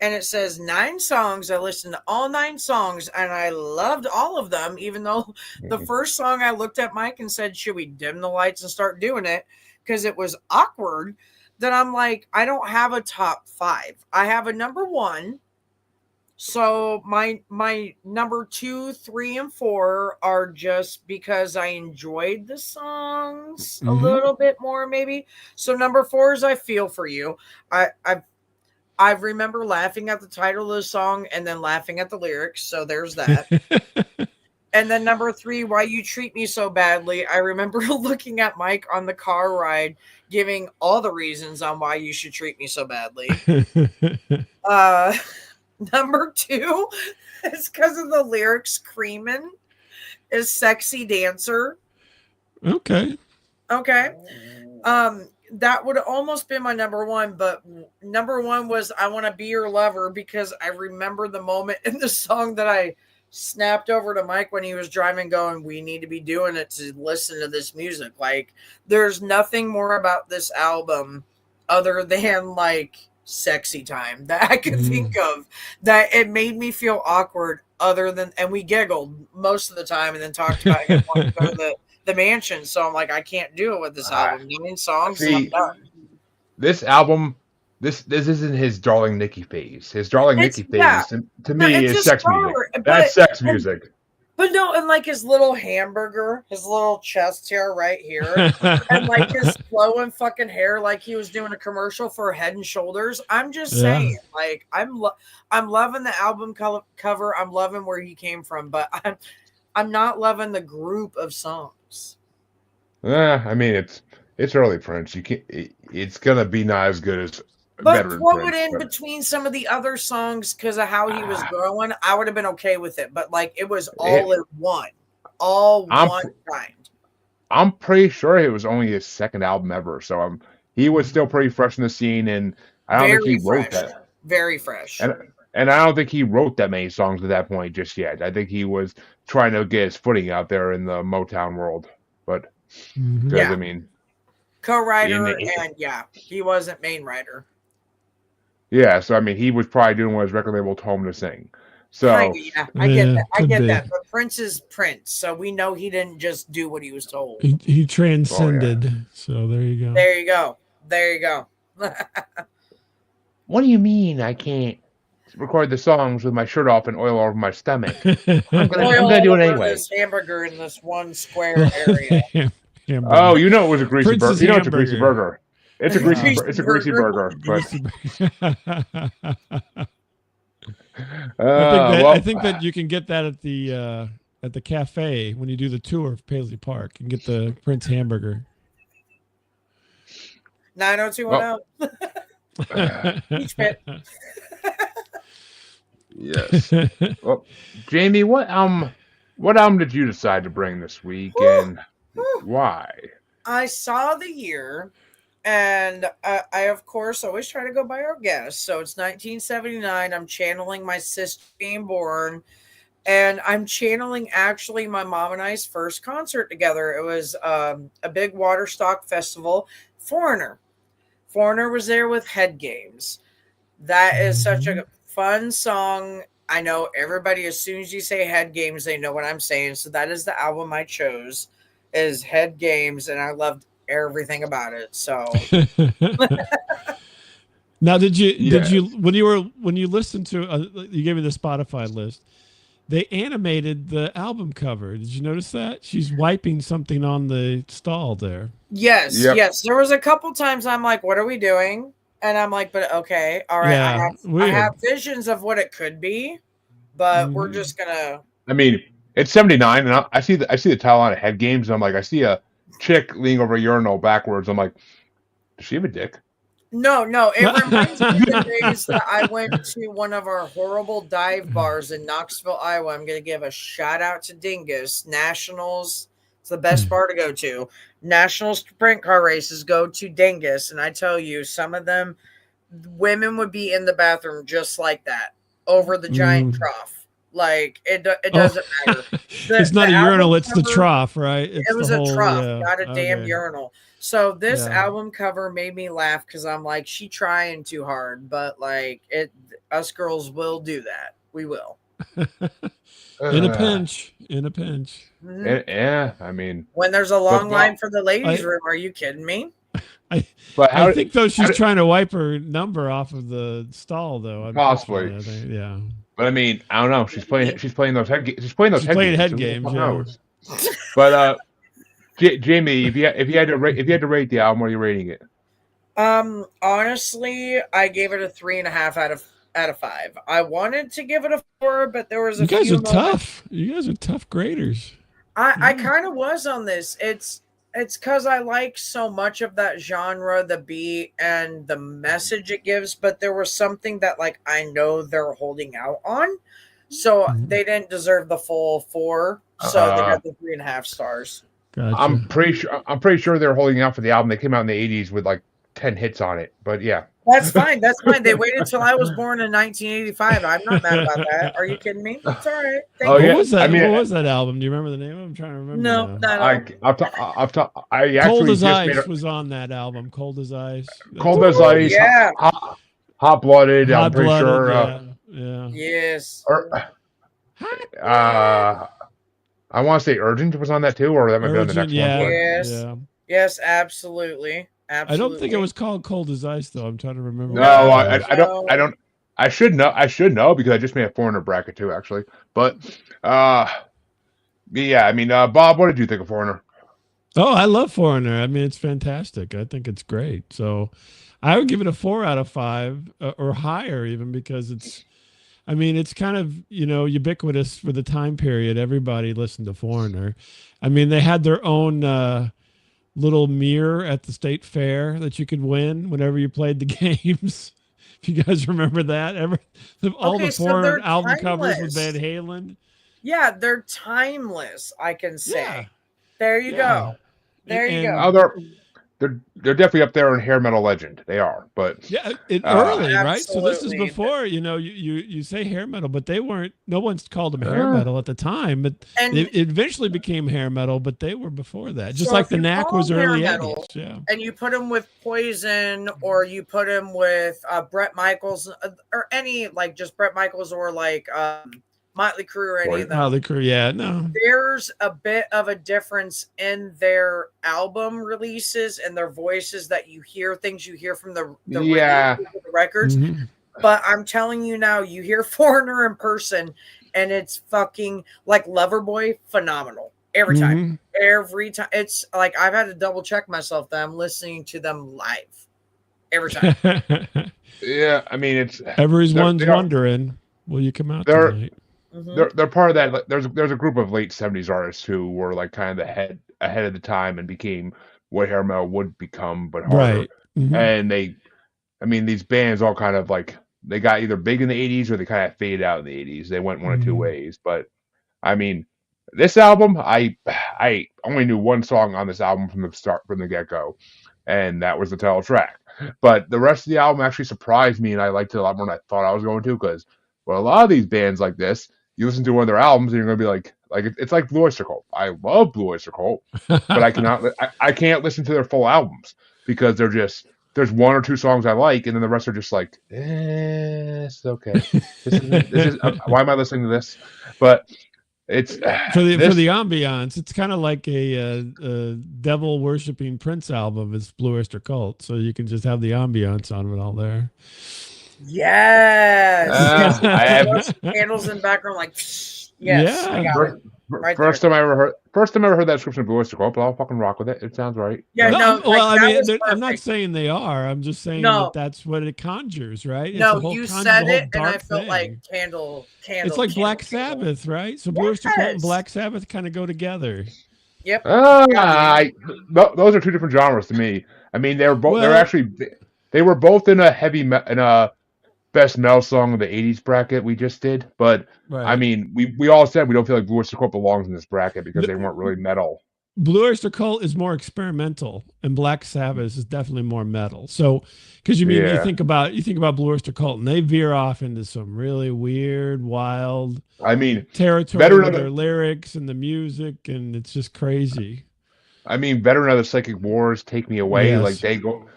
And it says 9 songs. I listened to all 9 songs, and I loved all of them, even though the first song I looked at Mike and said, should we dim the lights and start doing it? Because it was awkward. Then I'm like, I don't have a top 5. I have a number 1. So my number 2, 3, and 4 are just because I enjoyed the songs a little bit more, maybe. So number 4 is I Feel For You. I remember laughing at the title of the song and then laughing at the lyrics. So there's that. And then number 3, Why You Treat Me So Badly. I remember looking at Mike on the car ride, giving all the reasons on why you should treat me so badly. Number 2 is because of the lyrics screaming is Sexy Dancer. Okay. That would almost been my number 1, but number 1 was I Want to Be Your Lover because I remember the moment in the song that I snapped over to Mike when he was driving going, we need to be doing it to listen to this music. Like, there's nothing more about this album other than like sexy time that I could think of that it made me feel awkward other than, and we giggled most of the time and then talked about it wanting to go to the mansion. So I'm like, I can't do it with this album. 9 songs. See, and I'm done. This album, this isn't his Darling Nikki phase. His Darling Nikki phase to me is sex music. That's sex music. But no, and like his little hamburger, his little chest hair right here, and like his flowing fucking hair, like he was doing a commercial for Head and Shoulders. I'm just saying, like I'm loving the album cover. I'm loving where he came from, but I'm not loving the group of songs. I mean, it's early Prince. You can't. It's gonna be not as good as. But throw it in between some of the other songs because of how he was growing. I would have been okay with it, but like it was all in one, one kind. I'm pretty sure it was only his second album ever, so he was still pretty fresh in the scene, and I don't think he wrote that. Very fresh. And I don't think he wrote that many songs at that point just yet. I think he was trying to get his footing out there in the Motown world, but I mean, co-writer and he wasn't main writer. Yeah, so I mean, he was probably doing what his record label told him to sing. So I get that. I get that. But Prince is Prince, so we know he didn't just do what he was told. He transcended. So there you go. There you go. There you go. What do you mean I can't record the songs with my shirt off and oil over my stomach? I'm gonna do it anyway. This hamburger in this one square area. Oh, you know it was a greasy burger. You know it's a greasy burger. It's a greasy burger. I think that you can get that at the cafe when you do the tour of Paisley Park and get the Prince hamburger. 90210. Each bit. Yes. Well, Jamie, what album did you decide to bring this week, and why? I saw the year And I, of course, always try to go by our guests. So it's 1979. I'm channeling my sister being born, and I'm channeling actually my mom and I's first concert together. It was a big Waterstock festival. Foreigner was there with Head Games. That is such a fun song. I know everybody, as soon as you say Head Games, they know what I'm saying. So that is the album I chose, is Head Games, and I loved everything about it. So Now, did Yes. you when you listened to you gave me the Spotify list? They animated the album cover. Did you notice that? She's wiping something on the stall there. yes, Yep. yes. There was a couple times I'm like, what are we doing? And I'm like, but okay, all right. Yeah, I weird. have visions of what it could be, but we're Mhm. just gonna I mean, it's 79, and I see the title on Head Games. And I'm like, I see a chick leaning over a urinal backwards. I'm like, does she have a dick? No, it reminds me of the days that I went to one of our horrible dive bars in Knoxville, Iowa. I'm going to give a shout out to Dingus. Nationals, it's the best bar to go to. National sprint car races go to Dingus. And I tell you, some of them, women would be in the bathroom just like that over the giant trough. Like, it doesn't matter. It's not The a urinal, album it's the cover- trough, right? It's It was the a whole, trough, yeah. not a damn Okay. urinal. So this Yeah. album cover made me laugh because I'm like, she trying too hard, but like us girls will do that. We will. In a pinch. In a pinch. Mhm. Yeah, I mean, When there's a long but- line for the ladies' I- room, are you kidding me? but how I think though she's did- trying to wipe her number off of the stall though. Possibly. unfortunately, I think. Yeah. But I mean, I don't know. She's playing those head She's playing head Who games, yeah. knows? But Jamie, if you had to rate the album, what are you rating it? Honestly, I gave it a 3.5 out of 5. I wanted to give it a 4, but there was a You guys few are moments- tough. You guys are tough graders. I kind of was on this. It's because I like so much of that genre, the beat and the message it gives, but there was something that like I know they're holding out on, so they didn't deserve the full 4. So they got the 3.5 stars. Gotcha. I'm pretty sure they're holding out for the album. They came out in the '80s with like 10 hits on it. But yeah, That's fine. That's fine. They waited till I was born in 1985. I'm not mad about that. Are you kidding me? It's all right. Thank Oh, you. yeah. What was that? I mean, what was that album? Do you remember the name? I'm trying to remember. No, now. not at all. I actually Cold as just made Ice a, was on that album. Cold as Ice. Cold as Ice, Yeah. Hot Blooded. I'm pretty Hot-blooded, sure. yeah. Yes. I want to say Urgent was on that too, or that might be on the Urgent, next yeah. one. Yes. Yeah. Yes, absolutely. I Absolutely. don't think it was called Cold as Ice though. I'm trying to remember. No, what it I was. don't. I should know because I just made a Foreigner bracket too, actually. But yeah. I mean, Bob, what did you think of Foreigner? Oh, I love Foreigner. I mean, it's fantastic. I think it's great. So I would give it a 4 out of 5 or higher even because it's kind of, ubiquitous for the time period. Everybody listened to Foreigner. I mean, they had their own little mirror at the state fair that you could win whenever you played the games. If you guys remember that, all Okay, the so Foreigner they're album covers with timeless. Van Halen. Yeah, they're timeless, I can say. Yeah. There you go. There you go. Oh, they're definitely up there in hair metal legend. They are, but Yeah, early, right? So this is Absolutely. before, you say hair metal, but they weren't. No one's called them hair metal at the time, but And- it eventually became hair metal. But they were before that, just So like if the you Knack call was them hair early metal, 80s. Yeah, And you put them with Poison, or you put them with Brett Michaels, or any like just Brett Michaels, or like Motley Crue, or any of them. how the crew. Yeah, no, There's a bit of a difference in their album releases and their voices that you hear, things you hear from the Yeah. releases of the records. Mhm. But I'm telling you now, you hear Foreigner in person, and it's fucking like Loverboy, phenomenal every time. Mhm. Every time, it's like I've had to double check myself that I'm listening to them live every time. yeah. I mean, it's Everyone's they are- wondering, will you come out they're- tonight? Mhm. they're part of that. Like, there's a group of late '70s artists who were like kind of ahead of the time and became what hair metal would become, but harder. Right. Mhm. And these bands all kind of like they got either big in the '80s or they kind of faded out in the '80s. They went one of two Mhm. ways. But I mean, this album, I only knew one song on this album from the get go, and that was the title track. But the rest of the album actually surprised me, and I liked it a lot more than I thought I was going to. Because well, a lot of these bands like this, you listen to one of their albums, and you're going to be like it's like Blue Oyster Cult. I love Blue Oyster Cult, but I can't listen to their full albums because there's one or two songs I like, and then the rest are just like, it's okay. Why am I listening to this? But it's for the ambiance. It's kind of like a devil worshipping Prince album. It's Blue Oyster Cult, so you can just have the ambiance on it all there. Yes. I have candles in the background, like yes. Yeah. I got it. Right first time I ever heard that description of Blue Oyster Cult, but I'll fucking rock with it. It sounds right. Yeah, no. Well, I mean, I'm not saying they are. I'm just saying that that's what it conjures, right? You said it, and I felt like candle. It's like Black Sabbath, right? So Blue Oyster Cult and Black Sabbath kind of go together. Yep. Those are two different genres to me. I mean, they were both. They were both in a best metal song of the '80s bracket we just did, but I mean, we all said we don't feel like Blue Oyster Cult belongs in this bracket because they weren't really metal. Blue Oyster Cult is more experimental, and Black Sabbath is definitely more metal. So, because you think about Blue Oyster Cult, and they veer off into some really weird, wild, territory with their lyrics and the music, and it's just crazy. I mean, Veteran of the Psychic Wars, Take Me Away, like they go.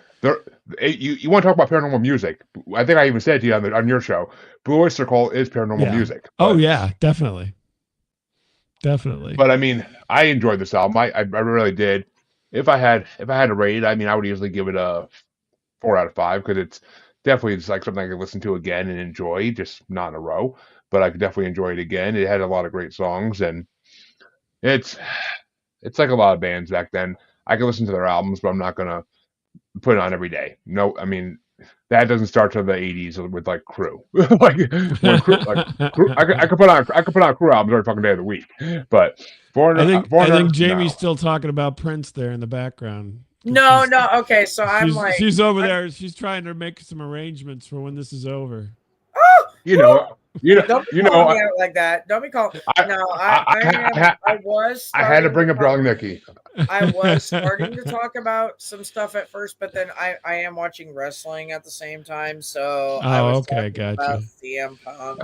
You want to talk about paranormal music? I think I even said to you on your show, Blue Oyster Cult is paranormal music. But, oh yeah, definitely. But I mean, I enjoyed this album. I really did. If I had to rate it, I mean, I would easily give it a 4 out of 5 because it's definitely like something I could listen to again and enjoy, just not in a row. But I could definitely enjoy it again. It had a lot of great songs, and it's like a lot of bands back then. I could listen to their albums, but I'm not gonna put it on every day. No, I mean that doesn't start till the '80s with like Crew. I could put on Crew albums every fucking day of the week. But I think Jamie's still talking about Prince there in the background. No. Okay, so she's over there. She's trying to make some arrangements for when this is over. Oh, don't be calling me out like that. Don't be calling. I had to bring up Darling Nikki. I was starting to talk about some stuff at first, but then I am watching wrestling at the same time. So gotcha. About CM Punk.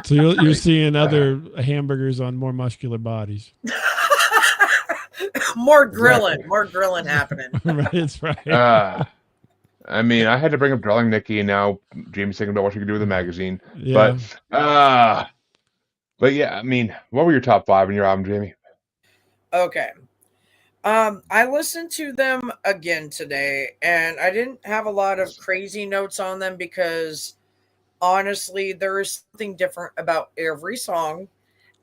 So you're seeing other hamburgers on more muscular bodies. more grilling happening. That's right. I mean, I had to bring up Darling Nikki, and now Jamie's thinking about what she could do with the magazine. Yeah. But yeah, I mean, what were your top 5 in your album, Jamie? Okay. I listened to them again today, and I didn't have a lot of crazy notes on them because honestly, there is something different about every song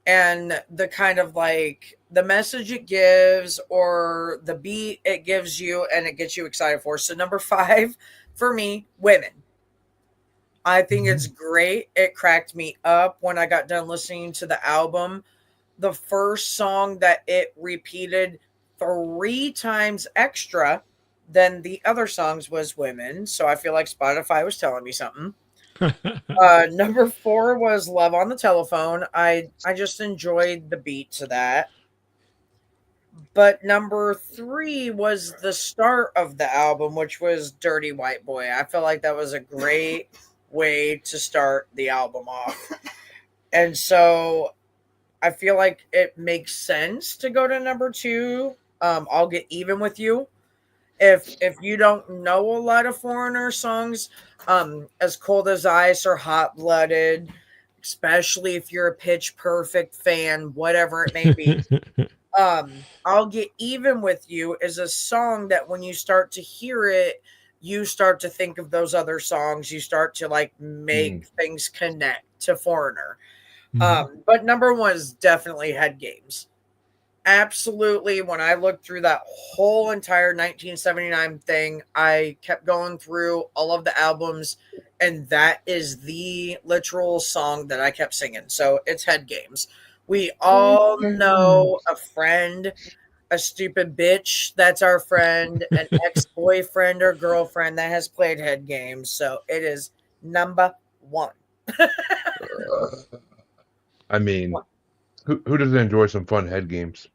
and the kind of like the message it gives or the beat it gives you and it gets you excited for. So number 5 for me, Women. I think it's great. It cracked me up when I got done listening to the album. The first song that it repeated 3 times extra than the other songs was Women. So I feel like Spotify was telling me something. Number 4 was Love on the Telephone. I just enjoyed the beat to that. But number 3 was the start of the album, which was Dirty White Boy. I feel like that was a great way to start the album off. And so I feel like it makes sense to go to number 2. I'll Get Even With You. If you don't know a lot of Foreigner songs, As Cold as Ice or Hot Blooded, especially if you're a Pitch Perfect fan, whatever it may be, I'll Get Even With You is a song that when you start to hear it, you start to think of those other songs. You start to like make things connect to Foreigner. But number 1 is definitely Head Games. Absolutely. When I looked through that whole entire 1979 thing, I kept going through all of the albums, and that is the literal song that I kept singing. So it's Head Games. We all know a friend, a stupid bitch that's our friend, an ex-boyfriend or girlfriend that has played Head Games. So it is number 1. I mean, who doesn't enjoy some fun head games?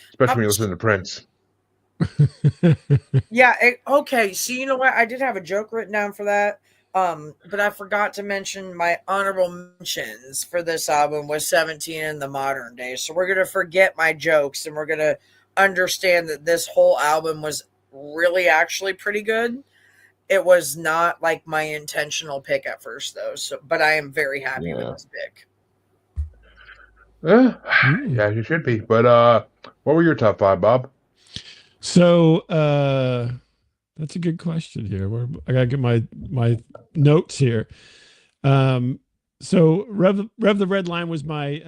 Especially when you listen to Prince. Yeah. Okay. So you know what? I did have a joke written down for that. But I forgot to mention my honorable mentions for this album was 17 in the modern day. So we're gonna forget my jokes and we're gonna understand that this whole album was really actually pretty good. It was not like my intentional pick at first though. So but I am very happy with Yeah. this pick. Yeah, you should be. But what were your top 5, Bob? So that's a good question here. I gotta get my notes here. So Rev the Red Line was my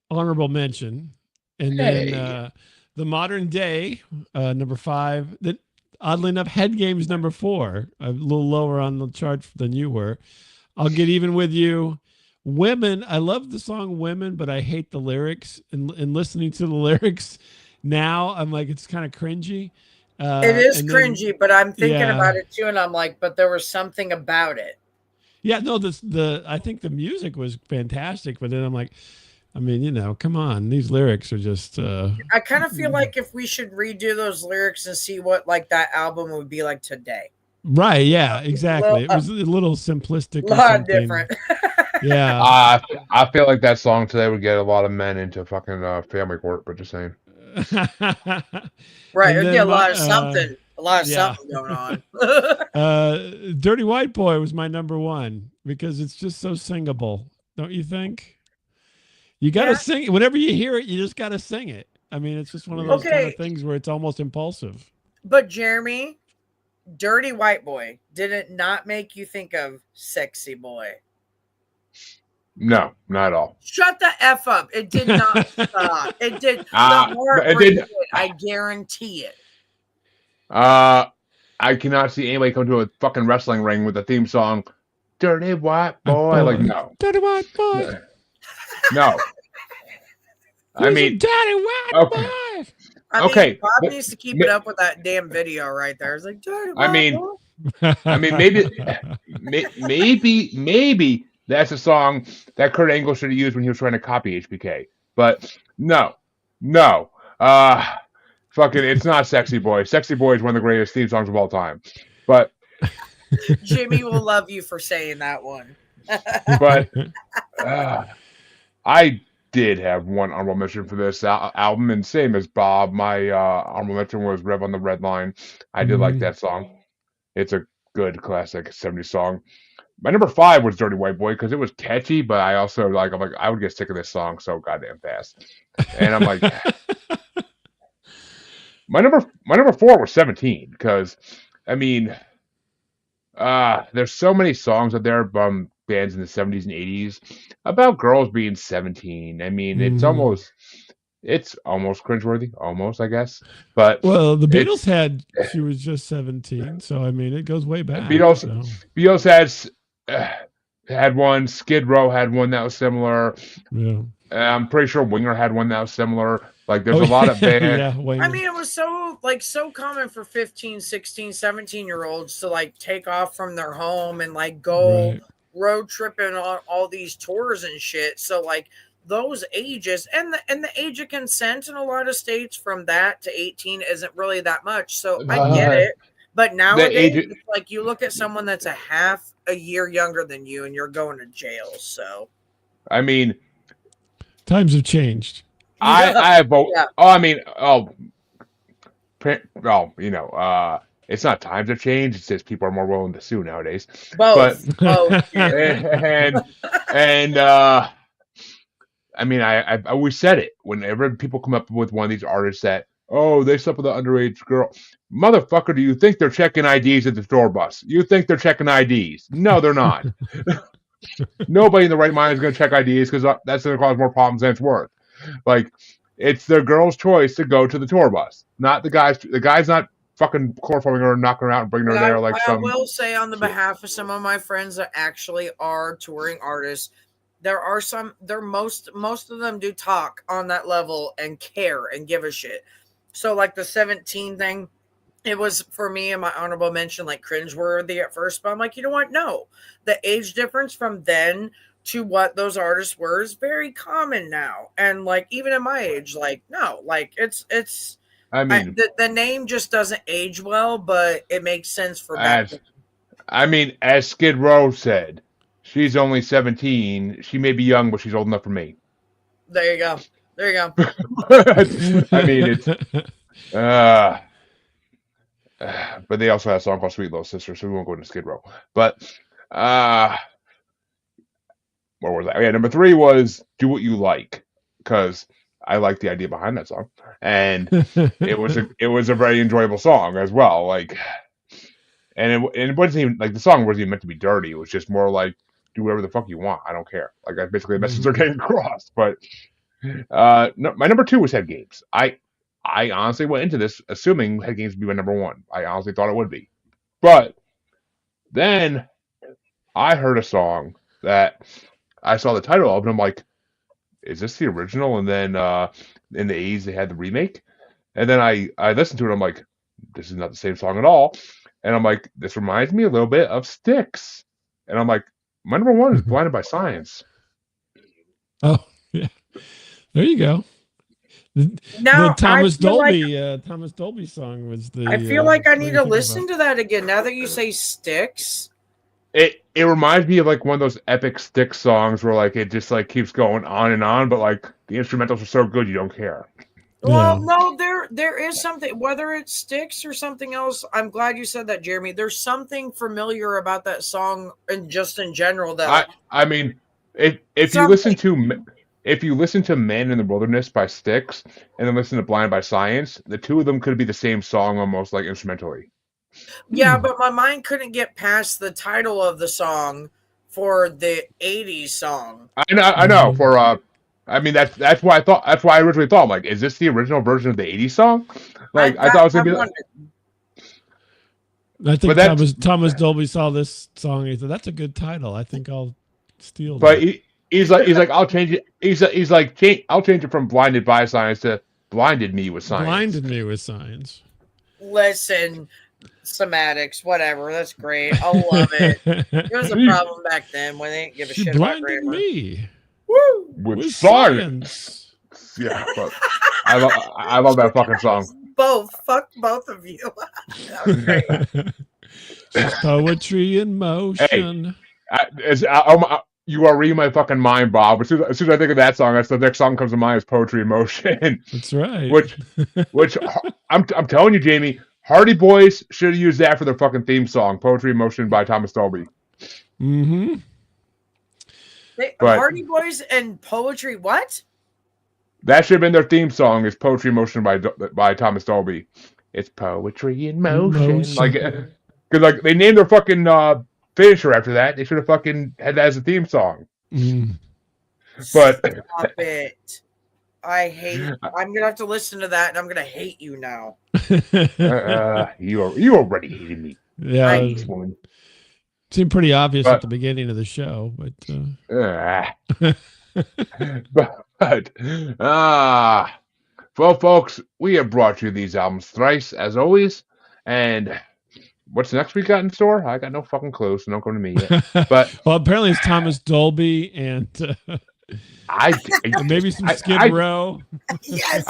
honorable mention, and then Hey. the modern day number 5. That oddly enough, Head Games number 4, a little lower on the chart than you were. I'll get even with you. Women, I love the song Women, but I hate the lyrics. And listening to the lyrics now, I'm like, it's kind of cringy. It is And then, cringy, but I'm thinking yeah, about it too, and I'm like, but there was something about it. yeah, no, I think the music was fantastic, but then I'm like, I mean, come on, these lyrics are just, I kind of feel like if we should redo those lyrics and see what like that album would be like today. right. Yeah, Well, exactly. It was a little simplistic or lot something. different. Yeah. I feel like that song today would get a lot of men into fucking family court, but just saying. Right, And it'd get then a lot of yeah. something going on. Dirty White Boy was my number 1 because it's just so singable, don't you think? You got to Yeah. sing whenever you hear it. You just got to sing it. I mean, it's just one of those kind of Okay, things where it's almost impulsive. but Jeremy, Dirty White Boy, did it not make you think of Sexy Boy? No, not at all. Shut the F up. It did not stop. It did. The But it heartbreak did. did. I guarantee it. I cannot see anybody come to a fucking wrestling ring with a theme song, "Dirty White Boy." Like, Boy, no, Dirty White Boy, no. I who's a mean, dirty white okay, boy? I mean, okay. Bob needs to keep it up with that damn video right there. It's like, Dirty I White mean, Boy. maybe that's a song that Kurt Angle should have used when he was trying to copy HBK. But no, no. Fucking, it's not "Sexy Boy." "Sexy Boy" is one of the greatest theme songs of all time. But Jimmy will love you for saying that one. but I did have one honorable mention for this album, and same as Bob, my honorable mention was "Rev on the Red Line." I did like that song. It's a good classic 70s song. My number 5 was "Dirty White Boy" because it was catchy, but I also I'm like I would get sick of this song so goddamn fast. And I'm like, my number 4 was 17 because I mean, there's so many songs out there from bands in the 70s and 80s about girls being 17. I mean, it's almost cringeworthy, almost, I guess. But Well, the Beatles it's she was just 17, so I mean, it goes way back. Beatles. So. Beatles had one. Skid Row had one that was similar. Yeah. I'm pretty sure Winger had one that was similar. Like, there's a lot of bands. Yeah, I mean, it was so common for 15, 16, 17-year-olds to like take off from their home and like go road tripping on all these tours and shit. So like those ages and the age of consent in a lot of states from that to 18 isn't really that much. So I get it. But nowadays, it's like you look at someone that's a half a year younger than you and you're going to jail. So I mean, times have changed. I vote. Yeah. It's not times have changed. It's just people are more willing to sue nowadays. Both. I mean, I always said it. Whenever people come up with one of these artists that, oh, they slept with an underage girl. Motherfucker, do you think they're checking IDs at the tour bus? You think they're checking IDs? No, they're not. Nobody in the right mind is going to check IDs because that's going to cause more problems than it's worth. Like, it's the girl's choice to go to the tour bus, not the guy's. The guy's not fucking chloroforming her, knocking her out, and bringing her there like I will say on the behalf of some of my friends that actually are touring artists, there are some. Most of them do talk on that level and care and give a shit. So like the 17 thing, it was for me and my honorable mention like cringeworthy at first, but I'm like, you know what? No, the age difference from then to what those artists were is very common now, and like even at my age, like no, like it's I mean, the name just doesn't age well, but it makes sense for back then. as Skid Row said, she's only 17. She may be young, but she's old enough for me. There you go. There you go. I mean, it's but they also have a song called Sweet Little Sister, so we won't go into Skid Row. But what was that? Yeah, number 3 was Do What You Like, because I like the idea behind that song, and it was a very enjoyable song as well. Like, and it wasn't even like the song wasn't even meant to be dirty. It was just more like do whatever the fuck you want. I don't care. Like that's basically the message they're getting across. But no, my number 2 was Head Games. I honestly went into this assuming Head Games would be my number 1. I honestly thought it would be, but then I heard a song that I saw the title of, and I'm like, is this the original? And then in the 80s they had the remake, and then I listened to it. I'm like, this is not the same song at all. And I'm like, this reminds me a little bit of Styx. And I'm like, my number 1 is Blinded by Science. Oh yeah, there you go. Now, the Thomas Dolby like, Thomas Dolby song was the. I feel like I need to listen to that again now that you say Styx. It reminds me of like one of those epic Styx songs where like it just like keeps going on and on, but like the instrumentals are so good you don't care. Well, no, there is something, whether it Styx or something else. I'm glad you said that, Jeremy. There's something familiar about that song and just in general that I mean, if you listen to Man in the Wilderness by Styx and then listen to Blind by Science, the two of them could be the same song almost like instrumentally. Yeah, but my mind couldn't get past the title of the song for the 80s song. I know. For I mean that's why I thought that's why I originally thought I'm like, is this the original version of the 80s song? Like I thought it was gonna be like, I think Thomas Dolby saw this song. He said, "That's a good title. I think I'll steal." But he's like, I'll change it. He's like, I'll change it from Blinded by Science to Blinded Me with Science. Blinded Me with Science. Listen, somatics, whatever. That's great. I love it. There was a problem back then when they didn't give a shit about grammar. Blinded me. Woo! With science. Yeah, but I love that fucking song. Fuck both of you. Poetry in motion. Hey, you are reading my fucking mind, Bob. As soon as I think of that song, that's the next song comes to mind is Poetry in Motion. That's right. Which I'm telling you, Jamie, Hardy Boys should have used that for their fucking theme song, Poetry in Motion by Thomas Dolby. Mm-hmm. Hardy Boys and Poetry, what? That should have been their theme song. Is Poetry in Motion by Thomas Dolby. It's Poetry in Motion. Like, because like they named their fucking finisher after that. They should have fucking had that as a theme song. Mm. But stop it. I'm gonna have to listen to that, and I'm gonna hate you now. You already hated me. Yeah, it seemed pretty obvious at the beginning of the show, but well, folks, we have brought you these albums thrice as always, and what's next we got in store? I got no fucking clue, so don't come to me yet. But well, apparently it's Thomas Dolby and maybe some Skid Row. Yes.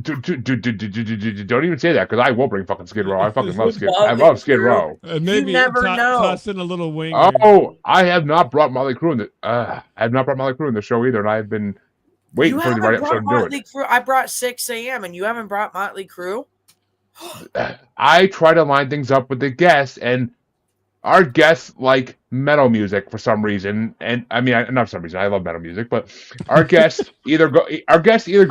Don't even say that because I will bring fucking Skid Row. I fucking love Skid. I love Skid Row. Maybe you never know. Toss in a little wing. Oh, I have not brought Motley Crue in the. I have not brought Motley Crue in the show either, and I've been waiting for the right episode to do it. I brought 6 a.m. and you haven't brought Motley Crue. I try to line things up with the guests, and our guests like metal music for some reason. And I mean, not for some reason. I love metal music, but our guests either go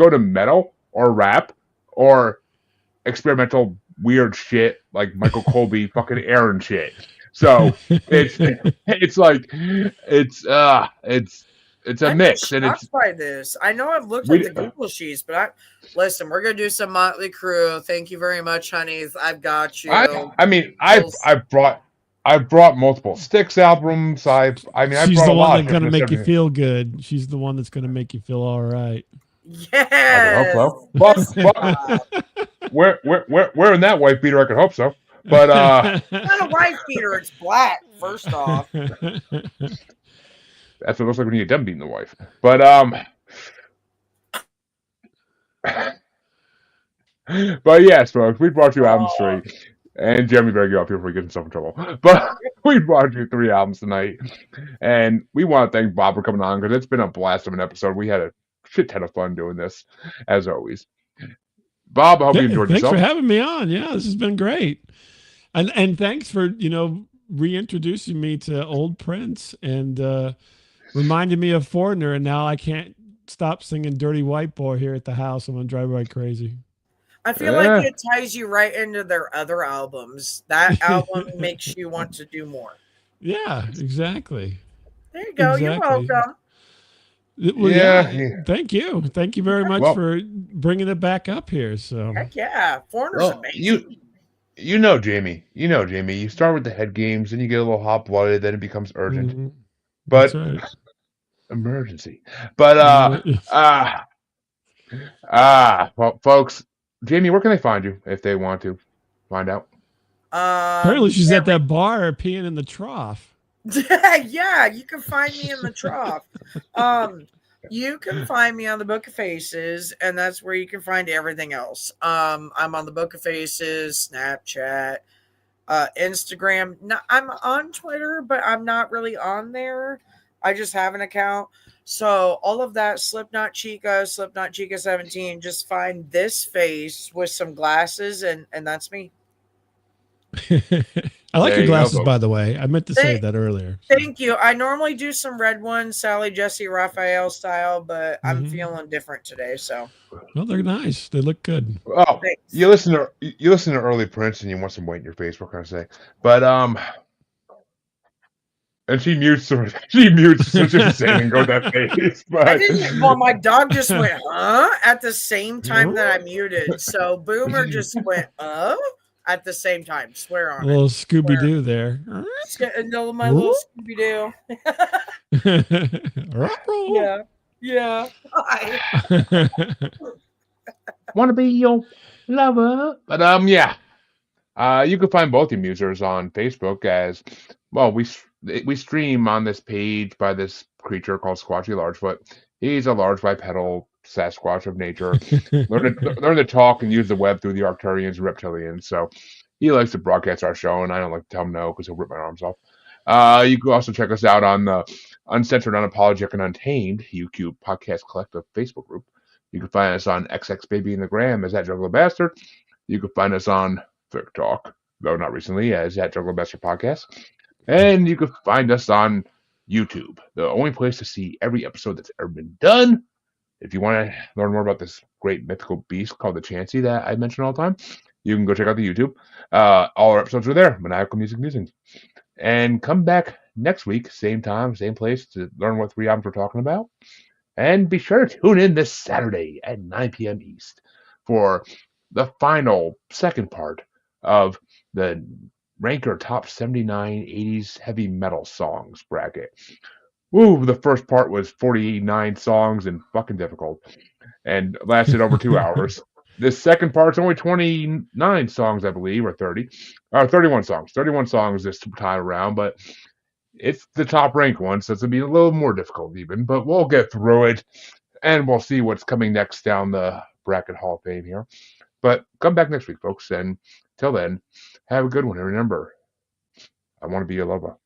to metal or rap or experimental weird shit like Michael Colby fucking Aaron shit. So it's like it's a mix, and it's by this. I know I've looked at the Google sheets, but listen, we're gonna do some Motley Crue. Thank you very much, honeys. I've got you. I mean, I've brought multiple Styx albums. I mean, she's the one that's gonna make you feel good. She's the one that's gonna make you feel all right. Yes. Wearing that white beater, I could hope so. But it's not a white beater; it's black. First off, that's what it looks like when you get done beating the wife. But But yes, folks, we brought you albums Oh, three. And Jeremy better get up here before he gets himself in trouble. But we brought you three albums tonight. And we want to thank Bob for coming on because it's been a blast of an episode. We had a shit ton of fun doing this, as always. Bob, I hope you Yeah, enjoyed thanks for yourself. having me on. Yeah, this has been great. And thanks for, reintroducing me to old Prince and reminding me of Foreigner, and now I can't stop singing Dirty White Boy here at the house. I'm gonna drive right crazy. I feel like Yeah, it ties you right into their other albums. That album makes you want to do more. Yeah, exactly. There you go. You're Exactly. welcome. Well, yeah. yeah. Thank you. Thank you very much Well, for bringing it back up here. So, Heck yeah. Foreigner's well, amazing. you know, Jamie. You know, Jamie. You start with the head games, then you get a little hot blooded, then it becomes urgent. mhm, that's But right. emergency. But well, folks, Jamie, where can they find you if they want to find out? Apparently, she's at Every that bar peeing in the trough. yeah, you can find me in the trough. You can find me on the Book of Faces, and that's where you can find everything else. I'm on the Book of Faces, Snapchat, Instagram. No, I'm on Twitter, but I'm not really on there. I just have an account. So all of that, Slipknot Chica 17. Just find this face with some glasses, and that's me. I like There your you go, glasses, by folks. the way. I meant to say Thank, that earlier. thank you. I normally do some red ones, Sally Jesse Raphael style, but I'm Mhm. feeling different today. So Well, they're nice. They look good. Oh, thanks. you listen to early Prince and you want some weight in your face. What can I say? But and she mutes so she doesn't say anything. Go that face. I But didn't. Well, my dog just went, huh? At the same time that I muted. So Boomer just went, at the same time. Swear A on it. little Scooby Swear. Doo there. No, my little Scooby Doo. Yeah. Yeah. Hi. want to be your lover. But yeah. You can find both your musers on Facebook as well. We stream on this page by this creature called Squatchy Largefoot. He's a large bipedal Sasquatch of nature. Learn to talk and use the web through the Arcturians and reptilians. So he likes to broadcast our show, and I don't like to tell him no because he'll rip my arms off. You can also check us out on the Uncensored, Unapologetic, and Untamed UQ Podcast Collective Facebook group. You can find us on XX Baby and the Gram as that Juggler Bastard. You can find us on TikTok, though not recently, as that Juggler Bastard Podcast. And you can find us on YouTube, the only place to see every episode that's ever been done. If you want to learn more about this great mythical beast called the Chansey that I mention all the time, you can go check out the YouTube. All our episodes are there, Maniacal Music Musings. And come back next week, same time, same place, to learn what three albums we're talking about. And be sure to tune in this Saturday at 9 p.m. East for the final second part of the Ranker Top 79 80s Heavy Metal Songs bracket. Woo, the first part was 49 songs and fucking difficult and lasted over 2 hours. This second part's only 29 songs, I believe, or 30. 31 songs. 31 songs this time around, but it's the top ranked one, so it's going to be a little more difficult even, but we'll get through it, and we'll see what's coming next down the bracket Hall of Fame here. But come back next week, folks, and till then, have a good one. And remember, I want to be your lover.